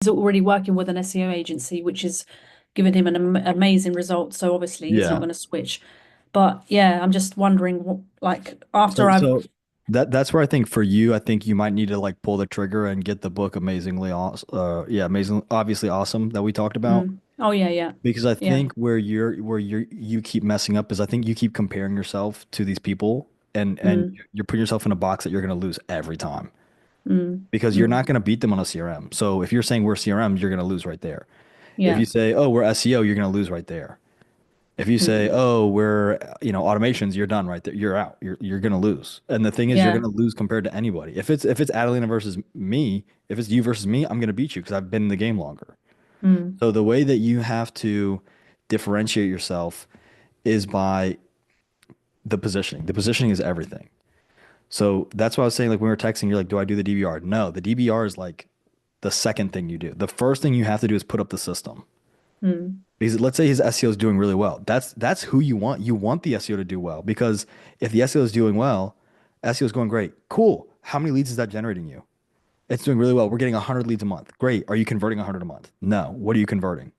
already working with an SEO agency, which is giving him an amazing result. So obviously he's not Yeah. going to switch. But yeah, I'm just wondering what, like, So after I've, so that's where I think for you, I think you might need to like pull the trigger and get the book amazingly awesome. Yeah, amazing, obviously awesome that we talked about. oh yeah, yeah, Because I yeah, think where you keep messing up is I think you keep comparing yourself to these people and mm, you're putting yourself in a box that you're going to lose every time mm, because you're mm, not going to beat them on a CRM. So if you're saying we're CRM, you're going to lose right there. If yeah, you say, "Oh, we're SEO," you're going to lose right there. If you say, mm, "Oh, we're, automations," you're done right there. You're out. You're going to lose. And the thing is you're going yeah, to lose compared to anybody. If it's Adelina versus me, if it's you versus me, I'm going to beat you because I've been in the game longer. mm, So the way that you have to differentiate yourself is by the positioning. The positioning is everything. So that's why I was saying, like when we were texting, you're like, do I do the DBR? No, the DBR is like the second thing you do. The first thing you have to do is put up the system. mm, Because let's say his SEO is doing really well. That's who you want. You want the SEO to do well because if the SEO is doing well, SEO is going great. Cool. How many leads is that generating you? It's doing really well. We're getting 100 leads a month. Great. Are you converting 100 a month? No. What are you converting?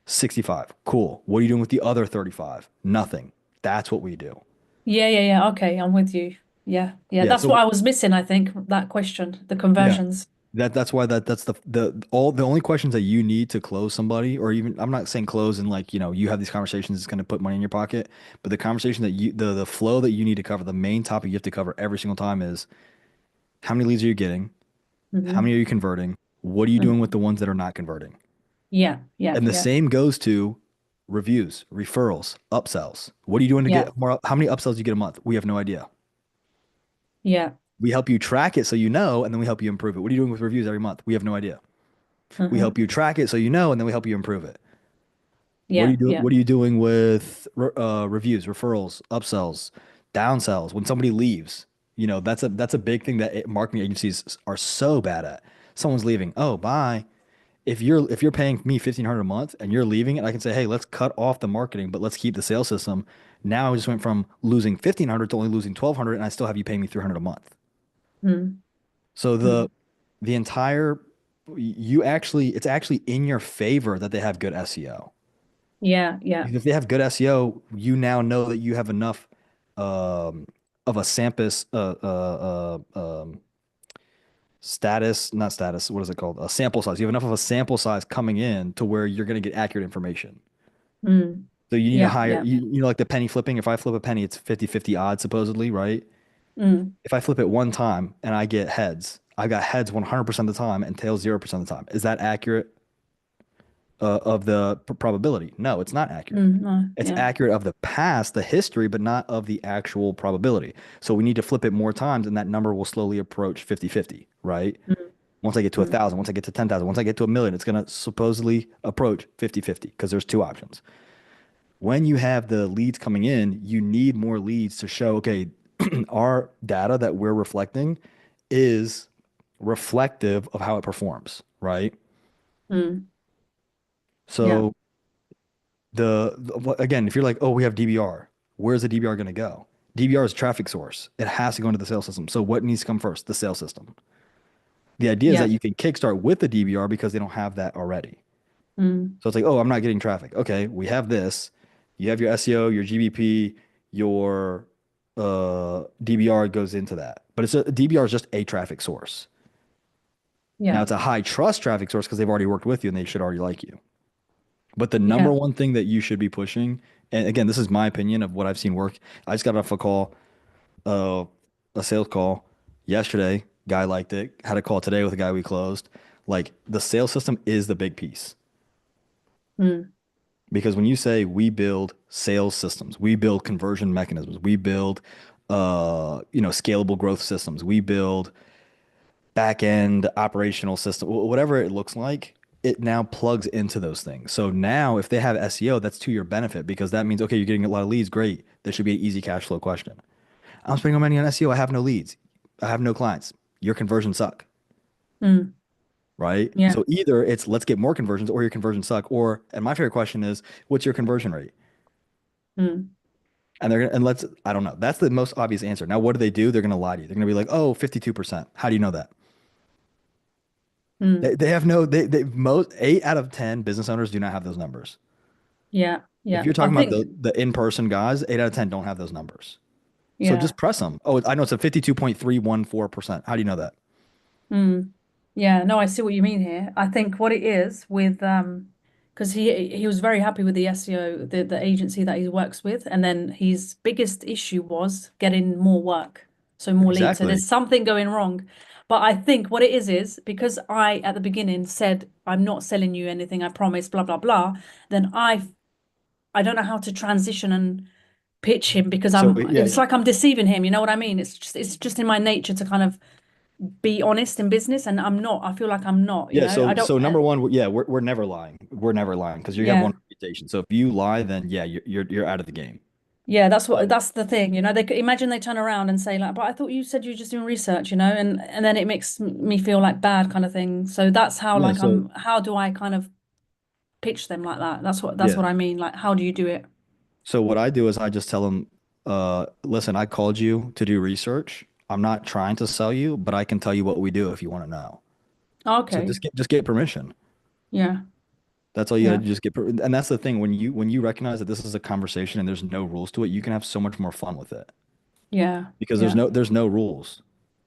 65. Cool. What are you doing with the other 35? Nothing. That's what we do. yeah, yeah, yeah. Okay, I'm with you. Yeah, yeah. Yeah. That's what So I was missing, I think, that question, the yeah, conversions. that's why that's the only questions that you need to close somebody, or even I'm not saying close and like, you have these conversations, it's going to put money in your pocket, but the conversation that the flow that you need to cover, the main topic you have to cover every single time is how many leads are you getting? How many Hmm. are you converting? What are you doing with the ones that are not converting? Yeah, yeah, And the yeah, same goes to reviews, referrals, upsells. What are you doing to yeah, get more? How many upsells do you get a month? We have no idea. yeah. We help you track it so you know, and then we help you improve it. What are you doing with reviews every month? We have no idea. We help Hmm. you track it so you know, and then we help you improve it. What are you Yeah, doing? yeah. What are you doing with reviews, referrals, upsells, downsells? When somebody leaves, that's a big thing that marketing agencies are so bad at. Someone's leaving. Oh, bye. If you're paying me 1,500 a month and you're leaving, and I can say, hey, let's cut off the marketing, but let's keep the sales system. Now I just went from losing 1,500 to only losing 1,200, and I still have you paying me 300 a month. Mm, So the mm. the entire you actually it's actually in your favor that they have good SEO. Yeah, yeah, Because if they have good SEO, you now know that you have enough um, of a status, not status, what is it called? A sample size. You have enough of a sample size coming in to where you're going to get accurate information. mm. So you need to Yeah, hire, yeah, like the penny flipping. If I flip a penny, it's 50-50 odds supposedly, right? mm. If I flip it one time and I get heads, I got heads 100% of the time and tails 0% of the time. Is that accurate of the probability? No, it's not accurate. Mm, no, It's yeah, accurate of the past, the history, but not of the actual probability. So we need to flip it more times, and that number will slowly approach 50-50, right? mm, Once I get to mm. 1,000, once I get to 10,000, once I get to a million, it's going to supposedly approach 50-50 because there's two options. When you have the leads coming in, you need more leads to show, okay, our data that we're reflecting is reflective of how it performs, right? Mm. Yeah, So again, if you're like, oh, we have DBR, where's the DBR going to go? DBR is traffic source. It has to go into the sales system. So what needs to come first? The sales system. The idea is yeah, that you can kickstart with the DBR because they don't have that already. mm. So it's like, oh, I'm not getting traffic. Okay, we have this. You have your SEO, your GBP, your DBR goes into that. But DBR is just a traffic source. Now Yeah, it's a high trust traffic source because they've already worked with you and they should already like you. But the number yeah, one thing that you should be pushing, and again, this is my opinion of what I've seen work. I just got off uh, a sales call yesterday. Guy liked it. Had a call today with a guy we closed. Like the sales system is the big piece. mm. Because when you say we build sales systems, we build conversion mechanisms, we build scalable growth systems, we build back end operational system, whatever it looks like, it now plugs into those things. So now if they have SEO, that's to your benefit because that means, okay, you're getting a lot of leads. Great. There should be an easy cash flow question. I'm spending all money on SEO. I have no leads. I have no clients. Your conversions suck, Mm. right? Yeah, So either it's let's get more conversions or your conversions suck. And my favorite question is, what's your conversion rate? mm. And I don't know. That's the most obvious answer. Now, what do? They're going to lie to you. They're going to be like, oh, 52%. How do you know that? Mm. They have no they most 8 out of 10 business owners do not have those numbers. Yeah. If Yeah. you're I talking about think, the in-person guys, 8 out of 10 don't have those numbers. So yeah. just press them. Oh, I know it's a 52.314%. How do you know that? Mm. Yeah, no, I see what you mean here. I think what it is with because he was very happy with the SEO, the agency that he works with, and then his biggest issue was getting more work, so more leads. So Exactly. there's something going wrong. But I think what it is because I at the beginning said I'm not selling you anything, I promise, blah blah blah, then I don't know how to transition and pitch him because So it's yeah, like I'm deceiving him, you know what I mean? It's just in my nature to kind of be honest in business, and I'm not. I feel like I'm not, yeah. I don't, So number one, yeah, we're never lying. We're never lying because you have one yeah. reputation. So if you lie, then yeah, you're out of the game. Yeah, But that's the thing, they could imagine they turn around and say like, but I thought you said you were just doing research, and then it makes me feel like bad kind of thing. So that's how yeah, like so how do I kind of pitch them like that? That's yeah. what I mean. Like, how do you do it? So what I do is I just tell them, listen, I called you to do research. I'm not trying to sell you, but I can tell you what we do if you want to know. So Okay. just get permission. Yeah. That's all you got to Yeah. do. Just and that's the thing when you recognize that this is a conversation and there's no rules to it, you can have so much more fun with it Yeah. because Yeah. there's no rules.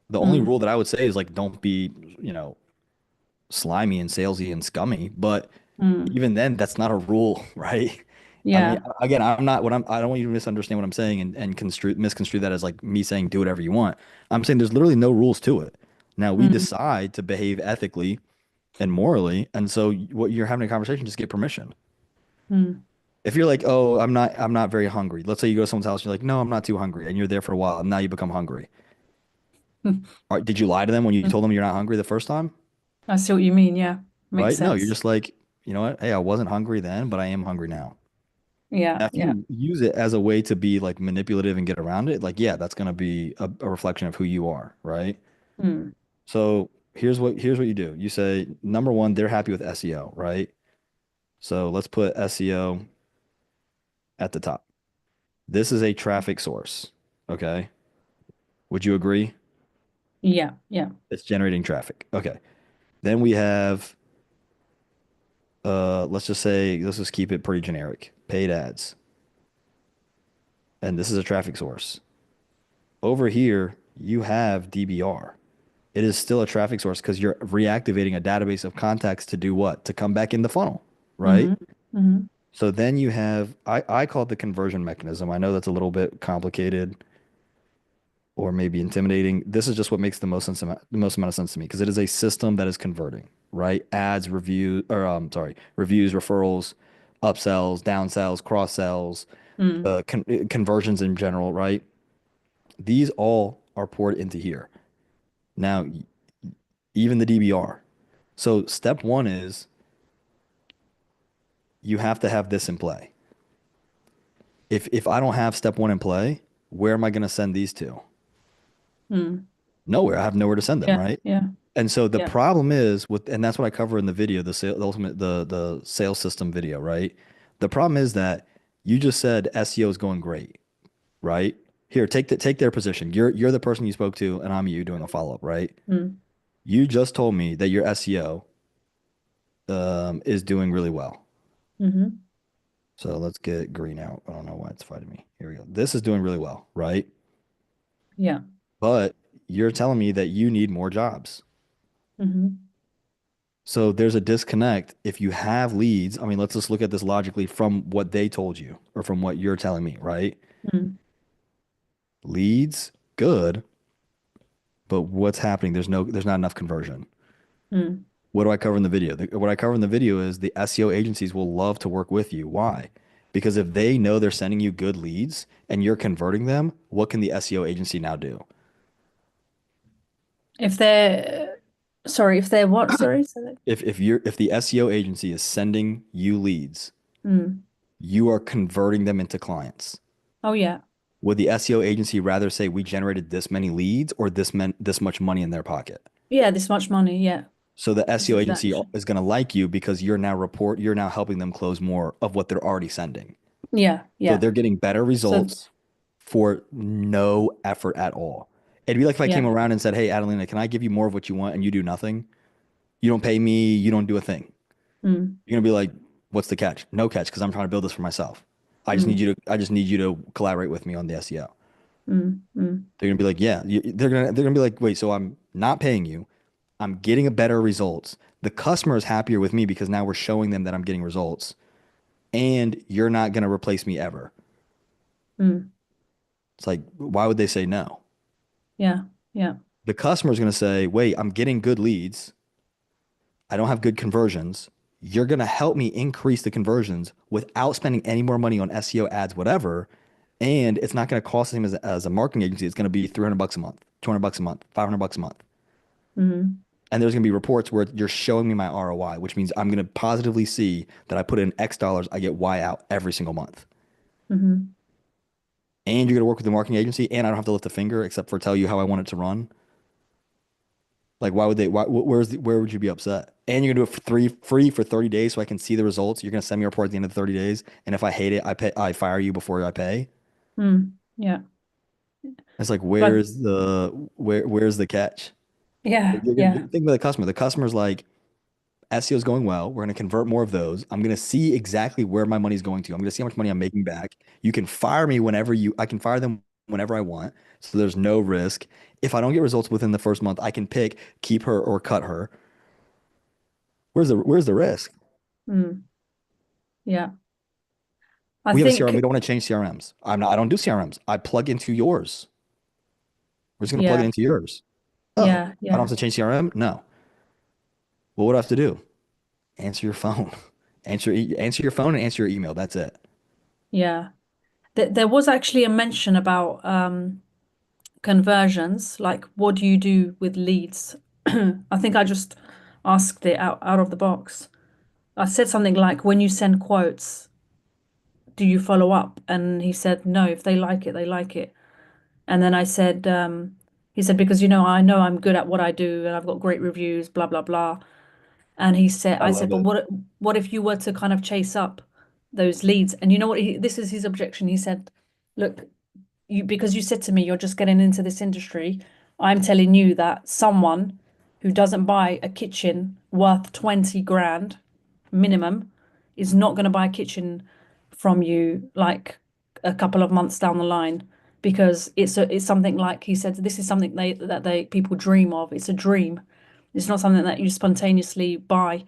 The only Mm. rule that I would say is like don't be, you know, slimy and salesy and scummy. But Mm. even then, that's not a rule, right? I mean, Yeah. again, I'm not what I don't want you to misunderstand what I'm saying and misconstrue that as like me saying do whatever you want. I'm saying there's literally no rules to it. Now we Mm. decide to behave ethically and morally, and so what you're having a conversation, just get permission. Mm. If you're like, oh, I'm not very hungry. Let's say you go to someone's house, and you're like, no, I'm not too hungry, and you're there for a while, and now you become hungry. All right, did you lie to them when you told them you're not hungry the first time? I see what you mean. Yeah. Makes Right? No, you're sense. just like, you know what? Hey, I wasn't hungry then, but I am hungry now. Yeah. Now, if Yeah. you use it as a way to be like manipulative and get around it, like, yeah, that's going to be a reflection of who you are, right? Mm. So here's what you do. You say, number one, they're happy with SEO, right? So let's put SEO at the top. This is a traffic source, okay? Would you agree? Yeah. Yeah. It's generating traffic. Okay. Then we have let's just say let's just keep it pretty generic. Paid ads. And this is a traffic source. Over here, you have DBR. It is still a traffic source because you're reactivating a database of contacts to do what? To come back in the funnel, right? Mm-hmm. Mm-hmm. So then you have, I call it the conversion mechanism. I know that's a little bit complicated or maybe intimidating. This is just what makes the most amount of sense to me because it is a system that is converting, right? Ads, review, or sorry, reviews, referrals, upsells, downsells, cross sells, Mm. conversions in general, right? These all are poured into here. Now, even the DBR. So step one is you have to have this in play. If I don't have step one in play, where am I going to send these to? Mm. Nowhere. I have nowhere to send them, Yeah. right? Yeah. And so the Yeah. problem is with, and that's what I cover in the video, the ultimate, the sales system video, right? The problem is that you just said SEO is going great, right? Here, take their position. You're the person you spoke to, and I'm you doing a follow up, right? Mm. You just told me that your SEO is doing really well. Mm-hmm. So let's get green out. I don't know why it's fighting me. Here we go. This is doing really well, right? Yeah. But you're telling me that you need more jobs. Mm-hmm. So there's a disconnect. If you have leads, I mean, let's just look at this logically from what they told you or from what you're telling me, right? Mm. Leads, good, but what's happening? There's not enough conversion. Mm. What do I cover in the video? What I cover in the video is the SEO agencies will love to work with you. Why? Because if they know they're sending you good leads and you're converting them, what can the SEO agency now do? If they're, sorry, if they're what? Sorry, so that. If the SEO agency is sending you leads, Mm. you are converting them into clients. Oh yeah. Would the SEO agency rather say we generated this many leads or this meant this much money in their pocket? Yeah, this much money. Yeah. So the This SEO is agency actually. is going to like you because you're now helping them close more of what they're already sending. Yeah. So Yeah. they're getting better So results for no effort at all. It'd be like if I came yeah. around and said, "Hey, Adelina, can I give you more of what you want and you do nothing?" You don't pay me, you don't do a thing. Mm, You're gonna be like, what's the catch? No catch, because I'm trying to build this for myself. mm, I just need you to collaborate with me on the SEO. mm, mm, They're gonna be like, yeah, they're gonna be like, wait, so I'm not paying you. I'm getting a better results. The customer is happier with me because now we're showing them that I'm getting results, and you're not gonna replace me ever. mm. It's like, why would they say no? Yeah, yeah. The customer is gonna say, wait, I'm getting good leads. I don't have good conversions. You're gonna help me increase the conversions without spending any more money on SEO ads, whatever. And it's not going to cost him as a marketing agency. It's going to be 300 bucks a month, 200 bucks a month, 500 bucks a month. Mm, And there's going to be reports where you're showing me my ROI, which means I'm going to positively see that I put in X dollars, I get Y out every single month. mm, And you're going to work with the marketing agency, and I don't have to lift a finger except for tell you how I want it to run. Like, why would they? Where would you be upset? And you're gonna do it for free for 30 days, so I can see the results. You're gonna send me a report at the end of the 30 days, and if I hate it, I fire you before I pay. yeah. It's like, But where's the catch? yeah, You're gonna yeah. think about the customer. The customer's like, SEO is going well. We're going to convert more of those. I'm going to see exactly where my money's going to. I'm going to see how much money I'm making back. You can fire me I can fire them whenever I want. So there's no risk. If I don't get results within the first month, I can pick keep her or cut her. Where's the risk? Mm, yeah. I We have a CRM. We think, don't want to change CRMs. I don't do CRMs. I plug into yours. We're just going to plug it yeah, into yours. Oh, yeah, I don't yeah, have to change CRM? No. Well, what do I have to do? Answer your phone. Answer your phone and answer your email. That's it. yeah. There was actually a mention about conversions, like what do you do with leads? I think I just asked it out of the box. I said something like, when you send quotes, do you follow up? And he said, no, if they like it, they like it. And then I said, he said, because I know I'm good at what I do and I've got great reviews, blah, blah, blah. And I I said, love but it. what if you were to kind of chase up those leads? And you know what? This is his objection. He said, look, because you said to me you're just getting into this industry, I'm telling you that someone who doesn't buy a kitchen worth 20 grand minimum is not going to buy a kitchen from you like a couple of months down the line because it's something like he said this is something they people dream of. It's a dream. It's not something that you spontaneously buy.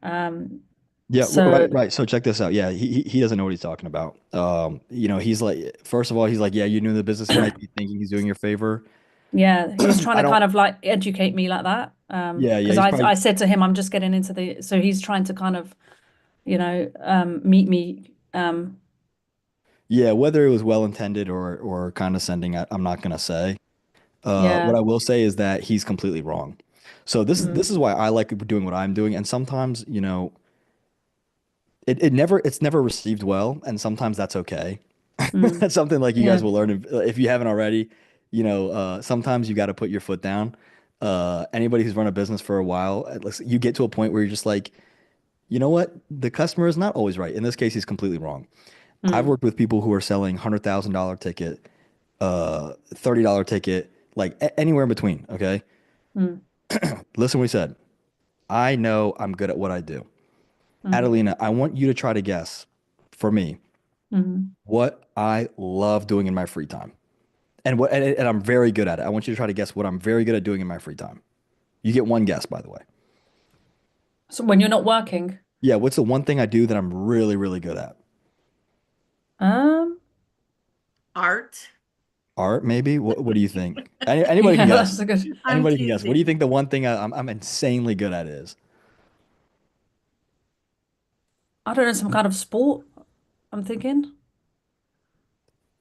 Um, Yeah, so right. So check this out. Yeah, he doesn't know what he's talking about. He's like, first of all, he's like, yeah, you're new in the business. He might be thinking he's doing you a favor. yeah, he was trying I to don't. kind of like educate me like that. Yeah. Because He's I probably said to him, I'm just getting into so he's trying to kind of, meet me. yeah. Whether it was well intended or condescending, I'm not gonna say. What Yeah. I will say is that he's completely wrong. So this Mm, is why I like doing what I'm doing, and sometimes it's never received well, and sometimes that's okay. mm, That's something like you guys yeah. will learn if you haven't already. Sometimes you got to put your foot down. Anybody who's run a business for a while, at least you get to a point where you're just like, you know what? The customer is not always right. In this case, he's completely wrong. I've Mm, worked with people who are selling $100,000 ticket, $30 ticket, like anywhere in between. Okay, mm, listen what he said. I know I'm good at what I do. mm, Adelina, I want you to try to guess for me mm. what I love doing in my free time. And I'm very good at it. I want you to try to guess what I'm very good at doing in my free time. You get one guess, by the way. So when you're not working, Yeah, what's the one thing I do that I'm really, really good at? um, Art. Art, maybe? What do you think? Anybody can yeah, guess. that's a good. I'm Anybody can guess. What do you teasing. think the one thing I'm insanely good at is? I don't know, some kind of sport. I'm thinking.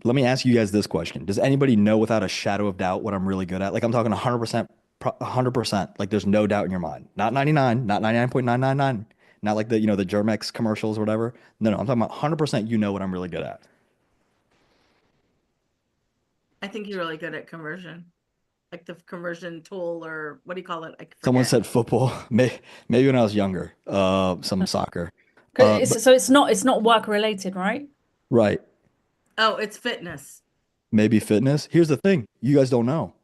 Let me ask you guys this question. Does anybody know without a shadow of doubt what I'm really good at? Like I'm talking 100%, 100%. Like there's no doubt in your mind. Not 99, not 99.999. Not like the Germex commercials or whatever. No, I'm talking about 100% you know what I'm really good at. I think you're really good at conversion, like the conversion tool, or what do you call it? I Someone forget. said football. Maybe when I was younger, some soccer. But So it's not work related, right? right, Oh, it's fitness. maybe fitness. Here's the thing, you guys don't know,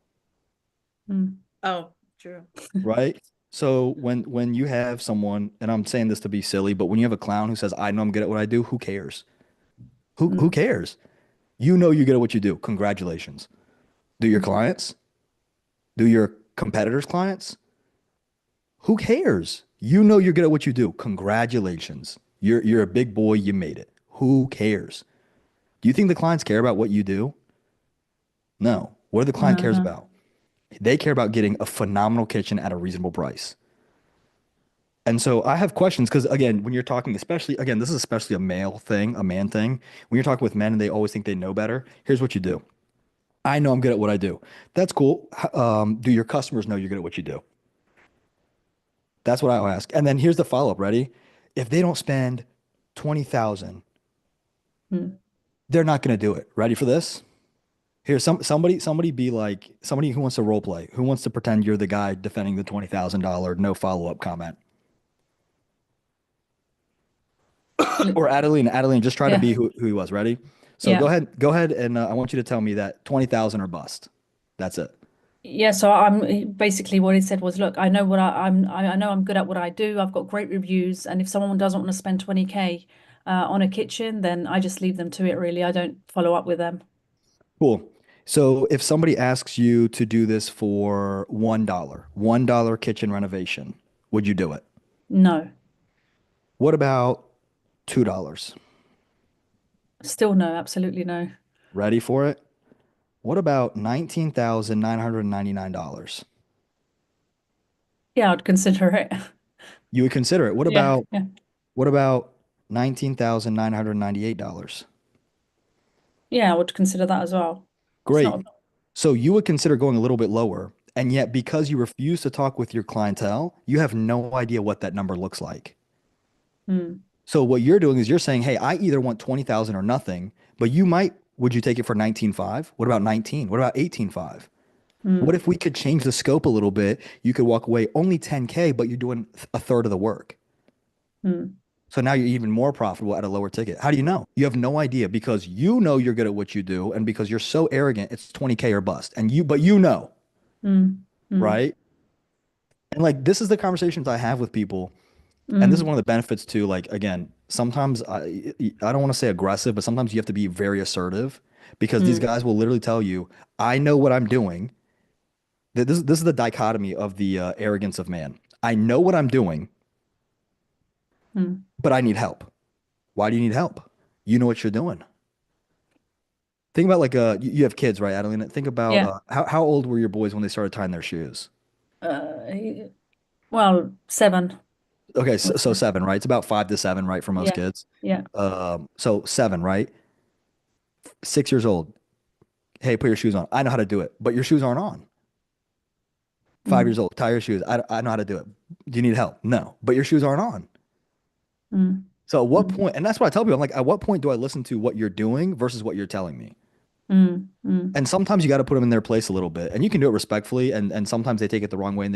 Mm, Oh, true. right? So when you have someone, and I'm saying this to be silly, but when you have a clown who says, "I know I'm good at what I do," who cares? Who Mm, cares? You know you're good at what you do. Congratulations. Do your mm, clients? Do your competitors' clients? Who cares? You know you're good at what you do. Congratulations. You're a big boy. You made it. Who cares? Do you think the clients care about what you do? No. What do the client cares uh-huh. about? They care about getting a phenomenal kitchen at a reasonable price. And so I have questions because again, when you're talking, especially again, this is especially a male thing, a man thing. When you're talking with men and they always think they know better, here's what you do. I know I'm good at what I do. That's cool. Do your customers know you're good at what you do? That's what I'll ask. And then here's the follow-up. Ready? If they don't spend 20,000, Mm. they're not going to do it. Ready for this? Here, somebody be like somebody who wants to role play, who wants to pretend you're the guy defending the $20,000 no follow-up comment. Or Adeline, just try to Yeah, be who he was. Ready? So yeah. go ahead, and I want you to tell me that 20,000 or bust. That's it. Yeah, so basically what he said was, look, I know what I know I'm good at what I do. I've got great reviews, and if someone doesn't want to spend 20K on a kitchen, then I just leave them to it really. I don't follow up with them. Cool. So if somebody asks you to do this for $1 kitchen renovation, would you do it? No. What about $2? Still no, absolutely no. Ready for it? What about $19,999? Yeah, I'd consider it. You would consider it. Yeah, yeah. What about $19,998? Yeah, I would consider that as well. It's Great. not So you would consider going a little bit lower, and yet because you refuse to talk with your clientele, you have no idea what that number looks like. mm, So what you're doing is you're saying, "Hey, I either want 20,000 or nothing," but would you take it for 19.5? What about 19? What about 18.5? What mm, if we could change the scope a little bit? You could walk away only 10K, but you're doing a third of the work. mm, So now you're even more profitable at a lower ticket. How do you know? You have no idea because you know you're good at what you do, and because you're so arrogant, it's 20K or bust. But you know, mm, mm, right? And like this is the conversations I have with people, and this is mm, one of the benefits too. Like again, sometimes I don't want to say aggressive, but sometimes you have to be very assertive because these mm, guys will literally tell you, "I know what I'm doing." This is the dichotomy of the arrogance of man. I know what I'm doing, mm. but I need help. Why do you need help? You know what you're doing. Think about like you have kids, right, Adelina? Think about Yeah. how old were your boys when they started tying their shoes? Uh, well, 7. Okay, I would so say. seven, right? It's about 5 to 7, right, for most Yeah, kids. yeah. So 7, right? 6 years old. Hey, put your shoes on. I know how to do it, but your shoes aren't on. 5 years Mm, old, tie your shoes. I know how to do it. Do you need help? No, but your shoes aren't on. mm, So at what mm, point, and that's what I tell people, I'm like, at what point do I listen to what you're doing versus what you're telling me? mm, mm, And sometimes you got to put them in their place a little bit, and you can do it respectfully. And sometimes they take it the wrong way, and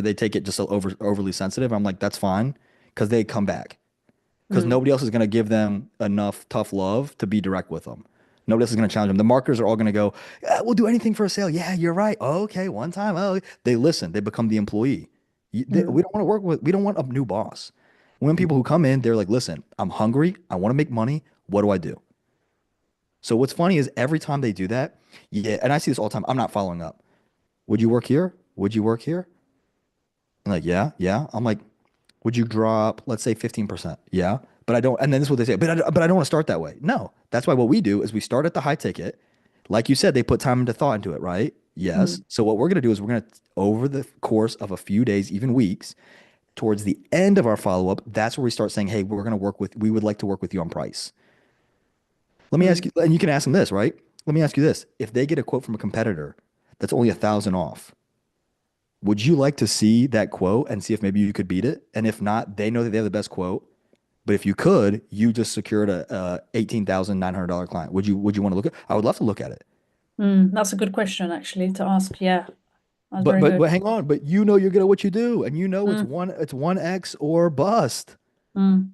they take it just overly sensitive. I'm like, that's fine, because they come back. Because mm, nobody else is going to give them enough tough love to be direct with them. Nobody else is going to challenge them. The marketers are all going to go, "Yeah, we'll do anything for a sale." Yeah, you're right. Okay, one time. Oh, they listen. They become the employee. mm, We don't want to work with. We don't want a new boss. When people who come in, they're like, "Listen, I'm hungry. I want to make money. What do I do?" So what's funny is every time they do that, yeah, and I see this all the time. I'm not following up. Would you work here? Would you work here? I'm like, yeah, yeah. I'm like, would you drop, let's say 15%? Yeah. But I don't, and then this is what they say, but I don't want to start that way. No, that's why what we do is we start at the high ticket. Like you said, they put time into thought into it, right? Yes. mm, So what we're going to do is we're going to, over the course of a few days, even weeks, towards the end of our follow up, that's where we start saying, hey, we would like to work with you on price. Let me ask mm, you, and you can ask them this, right? Let me ask you this. If they get a quote from a competitor that's only 1,000 off, would you like to see that quote and see if maybe you could beat it? And if not, they know that they have the best quote. But if you could, you just secured a $18,900 client. Would you want to look at? I would love to look at it. mm. That's a good question actually to ask. Yeah, that's But very but good. but hang on. But you know you're good at what you do, and you know Mm, it's 1X or bust. mm.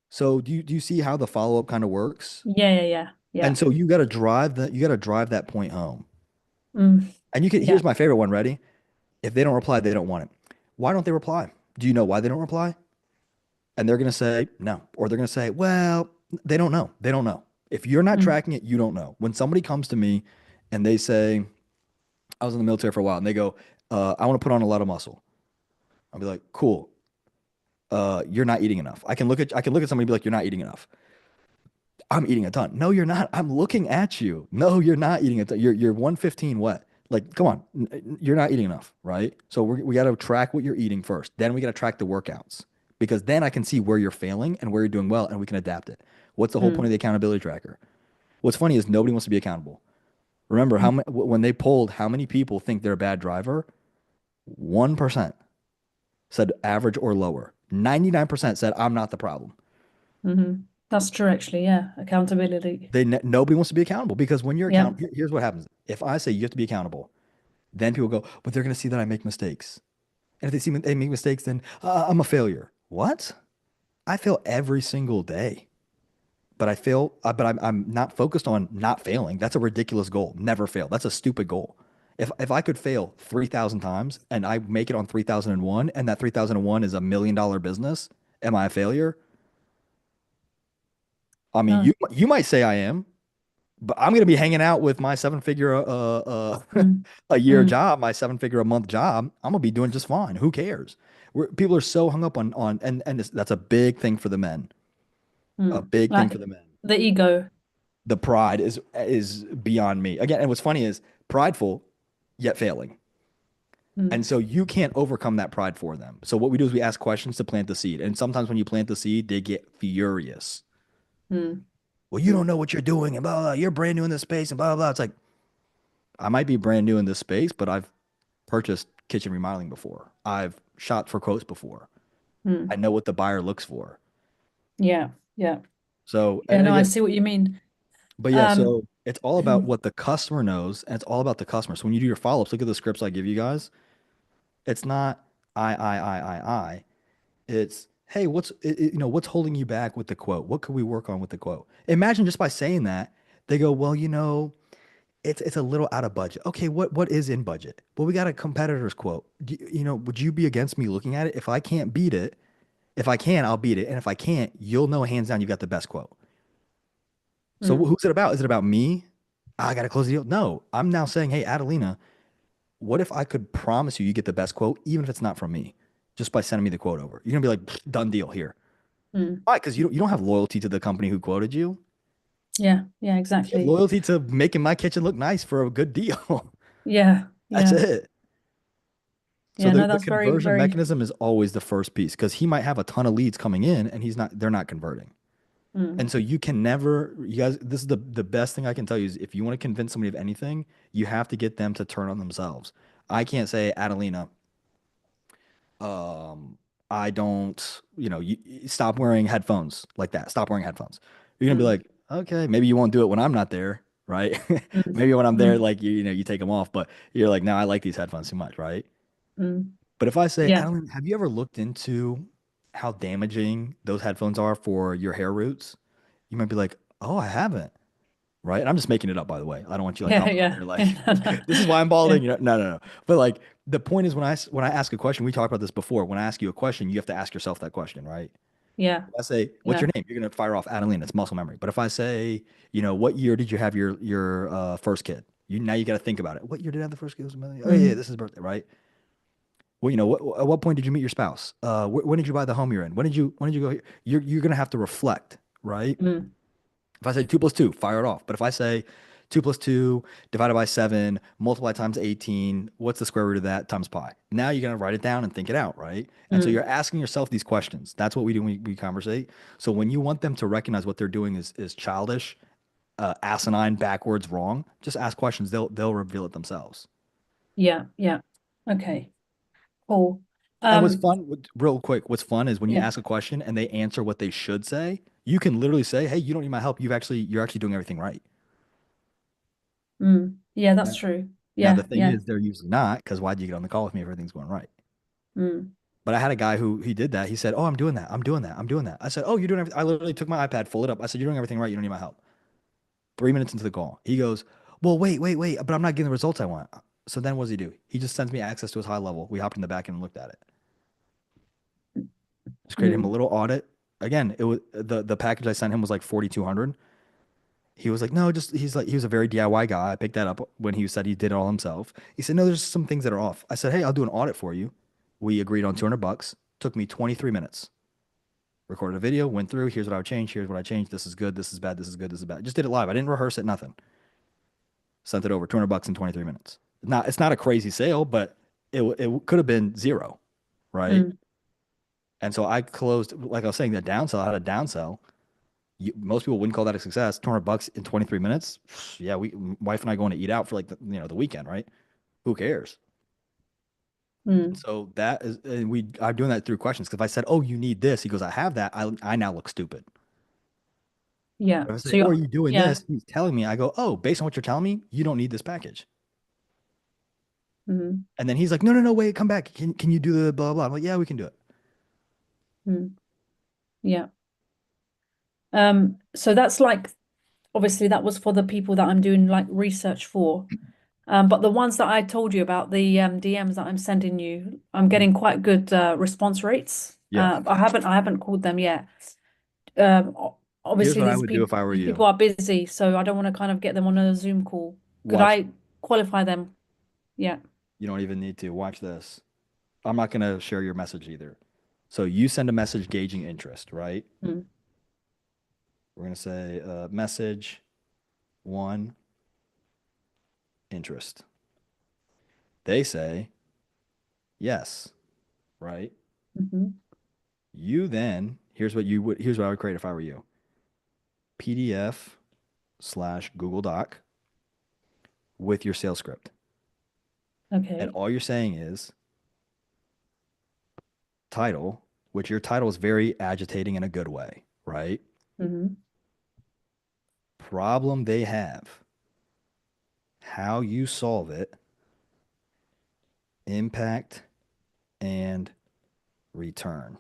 So do you see how the follow up kind of works? Yeah, yeah, yeah, yeah. And so you got to drive that point home. Mm, And you can yeah. here's my favorite one. Ready? If they don't reply, they don't want it. Why don't they reply? Do you know why they don't reply? And they're going to say no. Or they're going to say, well, they don't know. They don't know. If you're not Mm. tracking it, you don't know. When somebody comes to me and they say, I was in the military for a while, and they go, I want to put on a lot of muscle. I'll be like, cool. You're not eating enough. I can look at somebody and be like, you're not eating enough. I'm eating a ton. No, you're not. I'm looking at you. No, you're not eating a ton. You're 115 wet. Like, come on. You're not eating enough, right? So we got to track what you're eating first. Then we got to track the workouts because then I can see where you're failing and where you're doing well and we can adapt it. What's the whole point of Mm. the accountability tracker? What's funny is nobody wants to be accountable. Remember Mm. when they polled how many people think they're a bad driver? 1% said average or lower. 99% said I'm not the problem. Mm-hmm. That's true, actually. Yeah. Accountability. Nobody wants to be accountable because when you're Yeah. accountable, here's what happens. If I say you have to be accountable, then people go, but they're going to see that I make mistakes. And if they see they make mistakes, then I'm a failure. What? I fail every single day, but I'm not focused on not failing. That's a ridiculous goal. Never fail. That's a stupid goal. If I could fail 3,000 times and I make it on 3,001 and that 3,001 is $1 million business, am I a failure? I mean, No. you might say I am, but I'm going to be hanging out with my seven figure Mm. a year Mm. job, my seven figure a month job. I'm gonna be doing just fine. Who cares? People are so hung up on and that's a big thing for the men. A Mm. big thing for Like the men. the ego. The pride is beyond me. Again, and what's funny is prideful yet failing. And Mm. so you can't overcome that pride for them. So what we do is we ask questions to plant the seed. And sometimes when you plant the seed, they get furious. Mm. Well, you don't Mm. know what you're doing and blah, blah, blah. You're brand new in this space and blah, blah, blah. It's like, I might be brand new in this space, but I've purchased kitchen remodeling before. I've shot for quotes before. I Mm. know what the buyer looks for. Yeah. Yeah. So, Yeah. and No, I again, see what you mean. but yeah, Um, so it's all about what the customer knows and it's all about the customer. So when you do your follow-ups, look at the scripts I give you guys. It's not I. It's, hey, what's holding you back with the quote? What could we work on with the quote? Imagine just by saying that, they go, well, it's a little out of budget. Okay, what is in budget? Well, we got a competitor's quote. Would you be against me looking at it? If I can't beat it, if I can, I'll beat it. And if I can't, you'll know hands down you've got the best quote. So mm. who's it about? Is it about me? I got to close the deal. No, I'm now saying, hey, Adelina, what if I could promise you get the best quote, even if it's not from me, just by sending me the quote over? You're gonna be like, "Pfft, done deal here. Mm. Why? Because you don't have loyalty to the company who quoted you. Yeah. Yeah. You have Exactly. loyalty to making my kitchen look nice for a good deal. Yeah. That's Yeah. it. So Yeah. the, No, the that's very, conversion very. mechanism is always the first piece because he might have a ton of leads coming in and they're not converting. Mm. And so you can never, you guys, this is the best thing I can tell you is if you want to convince somebody of anything, you have to get them to turn on themselves. I can't say, Adelina, um, I don't, you stop wearing headphones like that. Stop wearing headphones. You're gonna be Mm. like, okay, maybe you won't do it when I'm not there, right? Mm. Maybe when I'm there, Mm. like you take them off, but you're like, no, I like these headphones too much, right? Mm. But if I say, Yeah. Adeline, have you ever looked into how damaging those headphones are for your hair roots? You might be like, oh, I haven't, right? And I'm just making it up, by the way. I don't want you like Yeah. coming on Yeah. here like, Yeah. this is why I'm Yeah. balding. No, no, no. But like the point is when I ask a question, we talked about this before. When I ask you a question, you have to ask yourself that question, right? Yeah. If I say, what's your Yeah. name? You're gonna fire off Adeline. It's muscle memory. But if I say, what year did you have your first kid? Now you got to think about it. What year did I have the first kid? It was oh yeah, Mm. this is his birthday, right? Well, at what point did you meet your spouse? When did you buy the home you're in? When did you go here? You're gonna have to reflect, right? Mm. If I say 2 plus 2, fire it off. But if I say 2 plus 2 divided by 7, multiply times 18, what's the square root of that times pi? Now you're gonna write it down and think it out, right? And so Mm. you're asking yourself these questions. That's what we do when we conversate. So when you want them to recognize what they're doing is childish, asinine, backwards, wrong, just ask questions. They'll reveal it themselves. Yeah. Yeah. Okay. Cool. And what's Um, fun, real quick, what's fun is when you yeah. ask a question and they answer what they should say, you can literally say, "Hey, you don't need my help. You're actually doing everything right." Mm. Yeah, that's Now, true. now the Yeah. thing Yeah. is, they're usually not because why'd you get on the call with me if everything's going right? Mm. But I had a guy who he did that. He said, "Oh, I'm doing that. I'm doing that. I'm doing that." I said, "Oh, you're doing everything." I literally took my iPad, folded up. I said, "You're doing everything right. You don't need my help." 3 minutes into the call, he goes, "Well, wait, but I'm not getting the results I want." So then what does he do? He just sends me access to his high level. We hopped in the back end and looked at it. Just created him a Mm. little audit. Again, it was the package I sent him was like 4,200. He was like, no, just he's like he was a very DIY guy. I picked that up when he said he did it all himself. He said, no, there's some things that are off. I said, hey, I'll do an audit for you. We agreed on 200 bucks. Took me 23 minutes. Recorded a video, went through. Here's what I would change. Here's what I changed. This is good. This is bad. This is good. This is bad. Just did it live. I didn't rehearse it. Nothing. Sent it over. 200 bucks in 23 minutes. It's not a crazy sale, but it could have been zero, right? Mm. And so I closed, like I was saying, the downsell. I had a downsell. Most people wouldn't call that a success. 200 bucks in 23 minutes. Yeah, wife and I going to eat out for like the weekend, right? Who cares? Mm. So that is, and I'm doing that through questions. Because if I said, "Oh, you need this," he goes, "I have that." I now look stupid. Yeah. If I So say, "Oh, are you're, you doing yeah. this?" He's telling me. I go, "Oh, based on what you're telling me, you don't need this package." Mm. And then he's like, "No, no, no, wait, come back. Can you do the blah blah?" I'm like, "Yeah, we can do it." Mm. Yeah. So that's like obviously that was for the people that I'm doing like research for. But the ones that I told you about, the DMs that I'm sending you, I'm Mhm. getting quite good response rates. Yeah. I haven't called them yet. Here's Obviously what I would do if I were these you. people are busy, so I don't want to kind of get them on a Zoom call. Could Watch. I qualify them? Yeah. You don't even need to watch this. I'm not gonna share your message either. So you send a message gauging interest, right? Mm. We're gonna say message one interest. They say yes, right? Hmm. You then here's what I would create if I were you. PDF/Google Doc with your sales script. And Okay. all you're saying is title, which your title is very agitating in a good way, right? Hmm. Problem they have, how you solve it, impact and return.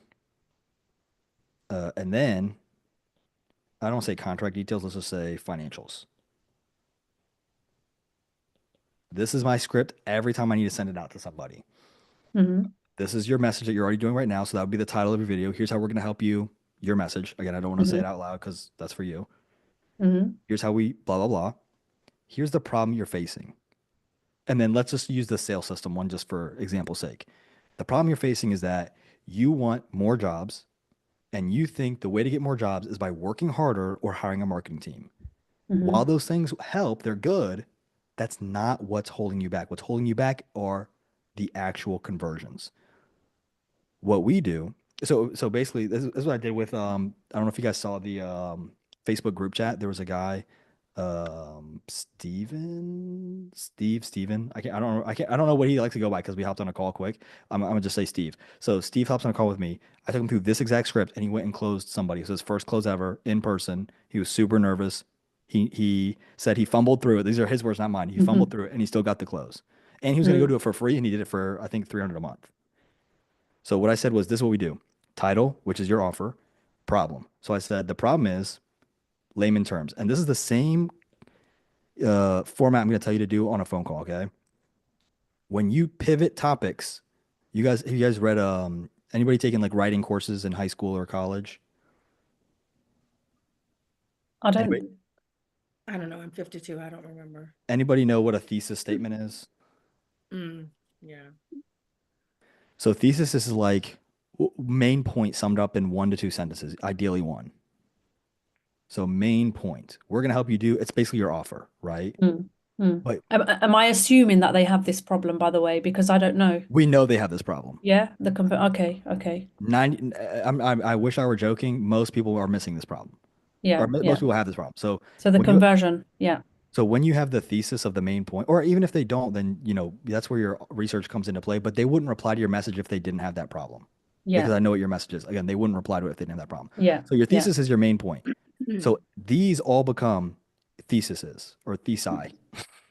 And then I don't say contract details, let's just say financials. This is my script every time I need to send it out to somebody. Hmm. This is your message that you're already doing right now. So that would be the title of your video. Here's how we're going to help you. Your message. Again, I don't want to say Hmm. it out loud because that's for you. Hmm. Here's how we blah, blah, blah. Here's the problem you're facing. And then let's just use the sales system one just for example's sake. The problem you're facing is that you want more jobs and you think the way to get more jobs is by working harder or hiring a marketing team. While Hmm. those things help, they're good. That's not what's holding you back. What's holding you back are the actual conversions. What we do, so basically, this is what I did with I don't know if you guys saw the Facebook group chat. There was a guy, Steven. I don't know what he likes to go by because we hopped on a call quick. I'm gonna just say Steve. So Steve hops on a call with me. I took him through this exact script, and he went and closed somebody. It was his first close ever in person. He was super nervous. He said he fumbled through it. These are his words, not mine. He fumbled Hmm. through it, and he still got the close. And he was gonna go Mm. do it for free, and he did it for I think 300 a month. So what I said was, this is what we do. Title, which is your offer, problem. So I said the problem is layman terms, and this is the same format I'm going to tell you to do on a phone call. Okay, when you pivot topics, you guys read anybody taking like writing courses in high school or college? I Anybody don't. I don't know. I'm 52. I don't remember. anybody know what a thesis statement is? Mm, yeah. So thesis is like main point summed up in 1 to 2 sentences, ideally one. So main point. We're going to help you do. It's basically your offer, right? Mm. Mm. But Am I assuming that they have this problem, by the way? Because I don't know. we know they have this problem. Yeah, okay, okay. 90, I wish I were joking. Most people are missing this problem, or Yeah, most yeah. people have this problem. So So the when you, conversion, yeah, when you have the thesis of the main point, or even if they don't, then that's where your research comes into play. But they wouldn't reply to your message if they didn't have that problem, because yeah, I know what your message is. Again, they wouldn't reply to it if they didn't have that problem. yeah, So your yeah. thesis is your main point. So these all become theses or thesi.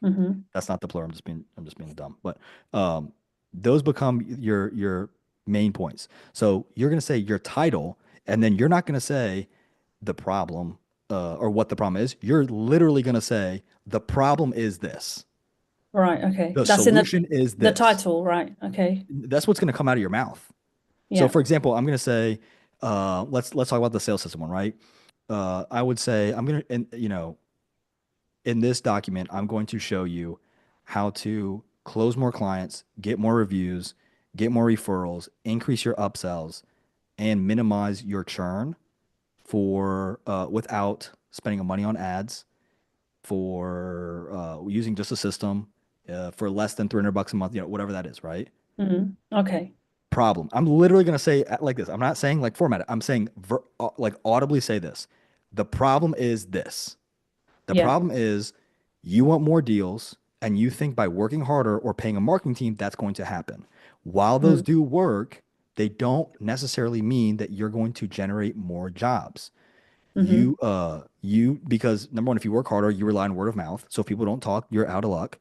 Mm-hmm. That's not the plural. I'm just being dumb. But um, those become your main points. So you're going to say your title, and then you're not going to say the problem or what the problem is. You're literally going to say the problem is this. Right, okay. The That's in solution is the this. title, right? Okay. That's what's going to come out of your mouth. So, Yeah. for example, I'm going to say, Let's talk about the sales system one, right? I would say I'm gonna, and in this document, I'm going to show you how to close more clients, get more reviews, get more referrals, increase your upsells, and minimize your churn for without spending money on ads, for using just a system, for less than 300 bucks a month, whatever that is, right? Okay. Problem. I'm literally going to say like this. I'm not saying like format it. I'm saying like audibly say this. The problem is this. The Yeah. problem is you want more deals and you think by working harder or paying a marketing team, that's going to happen. While those Mm, do work, they don't necessarily mean that you're going to generate more jobs. mm-hmm. Because number one, if you work harder, you rely on word of mouth. So if people don't talk, you're out of luck.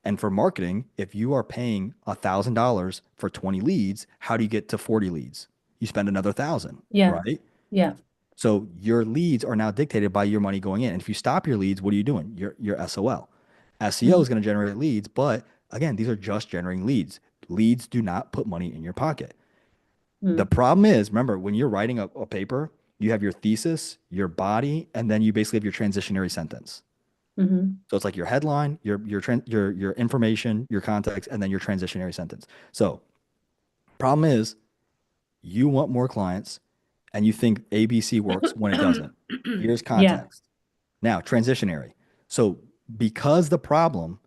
And for marketing, if you are paying $1,000 for 20 leads, how do you get to 40 leads? You spend another thousand, Yeah. right? Yeah. So your leads are now dictated by your money going in. And if you stop your leads, what are you doing? You're SOL. SEO Mm, is going to generate leads, but again, these are just generating leads. Leads do not put money in your pocket. The mm, problem is, remember, when you're writing a paper, you have your thesis, your body, and then you basically have your transitionary sentence. mm-hmm. So it's like your headline, your information, your context, and then your transitionary sentence. So problem is, you want more clients, and you think ABC works when it doesn't. Here's Yeah. context. Now, transitionary. So because the problem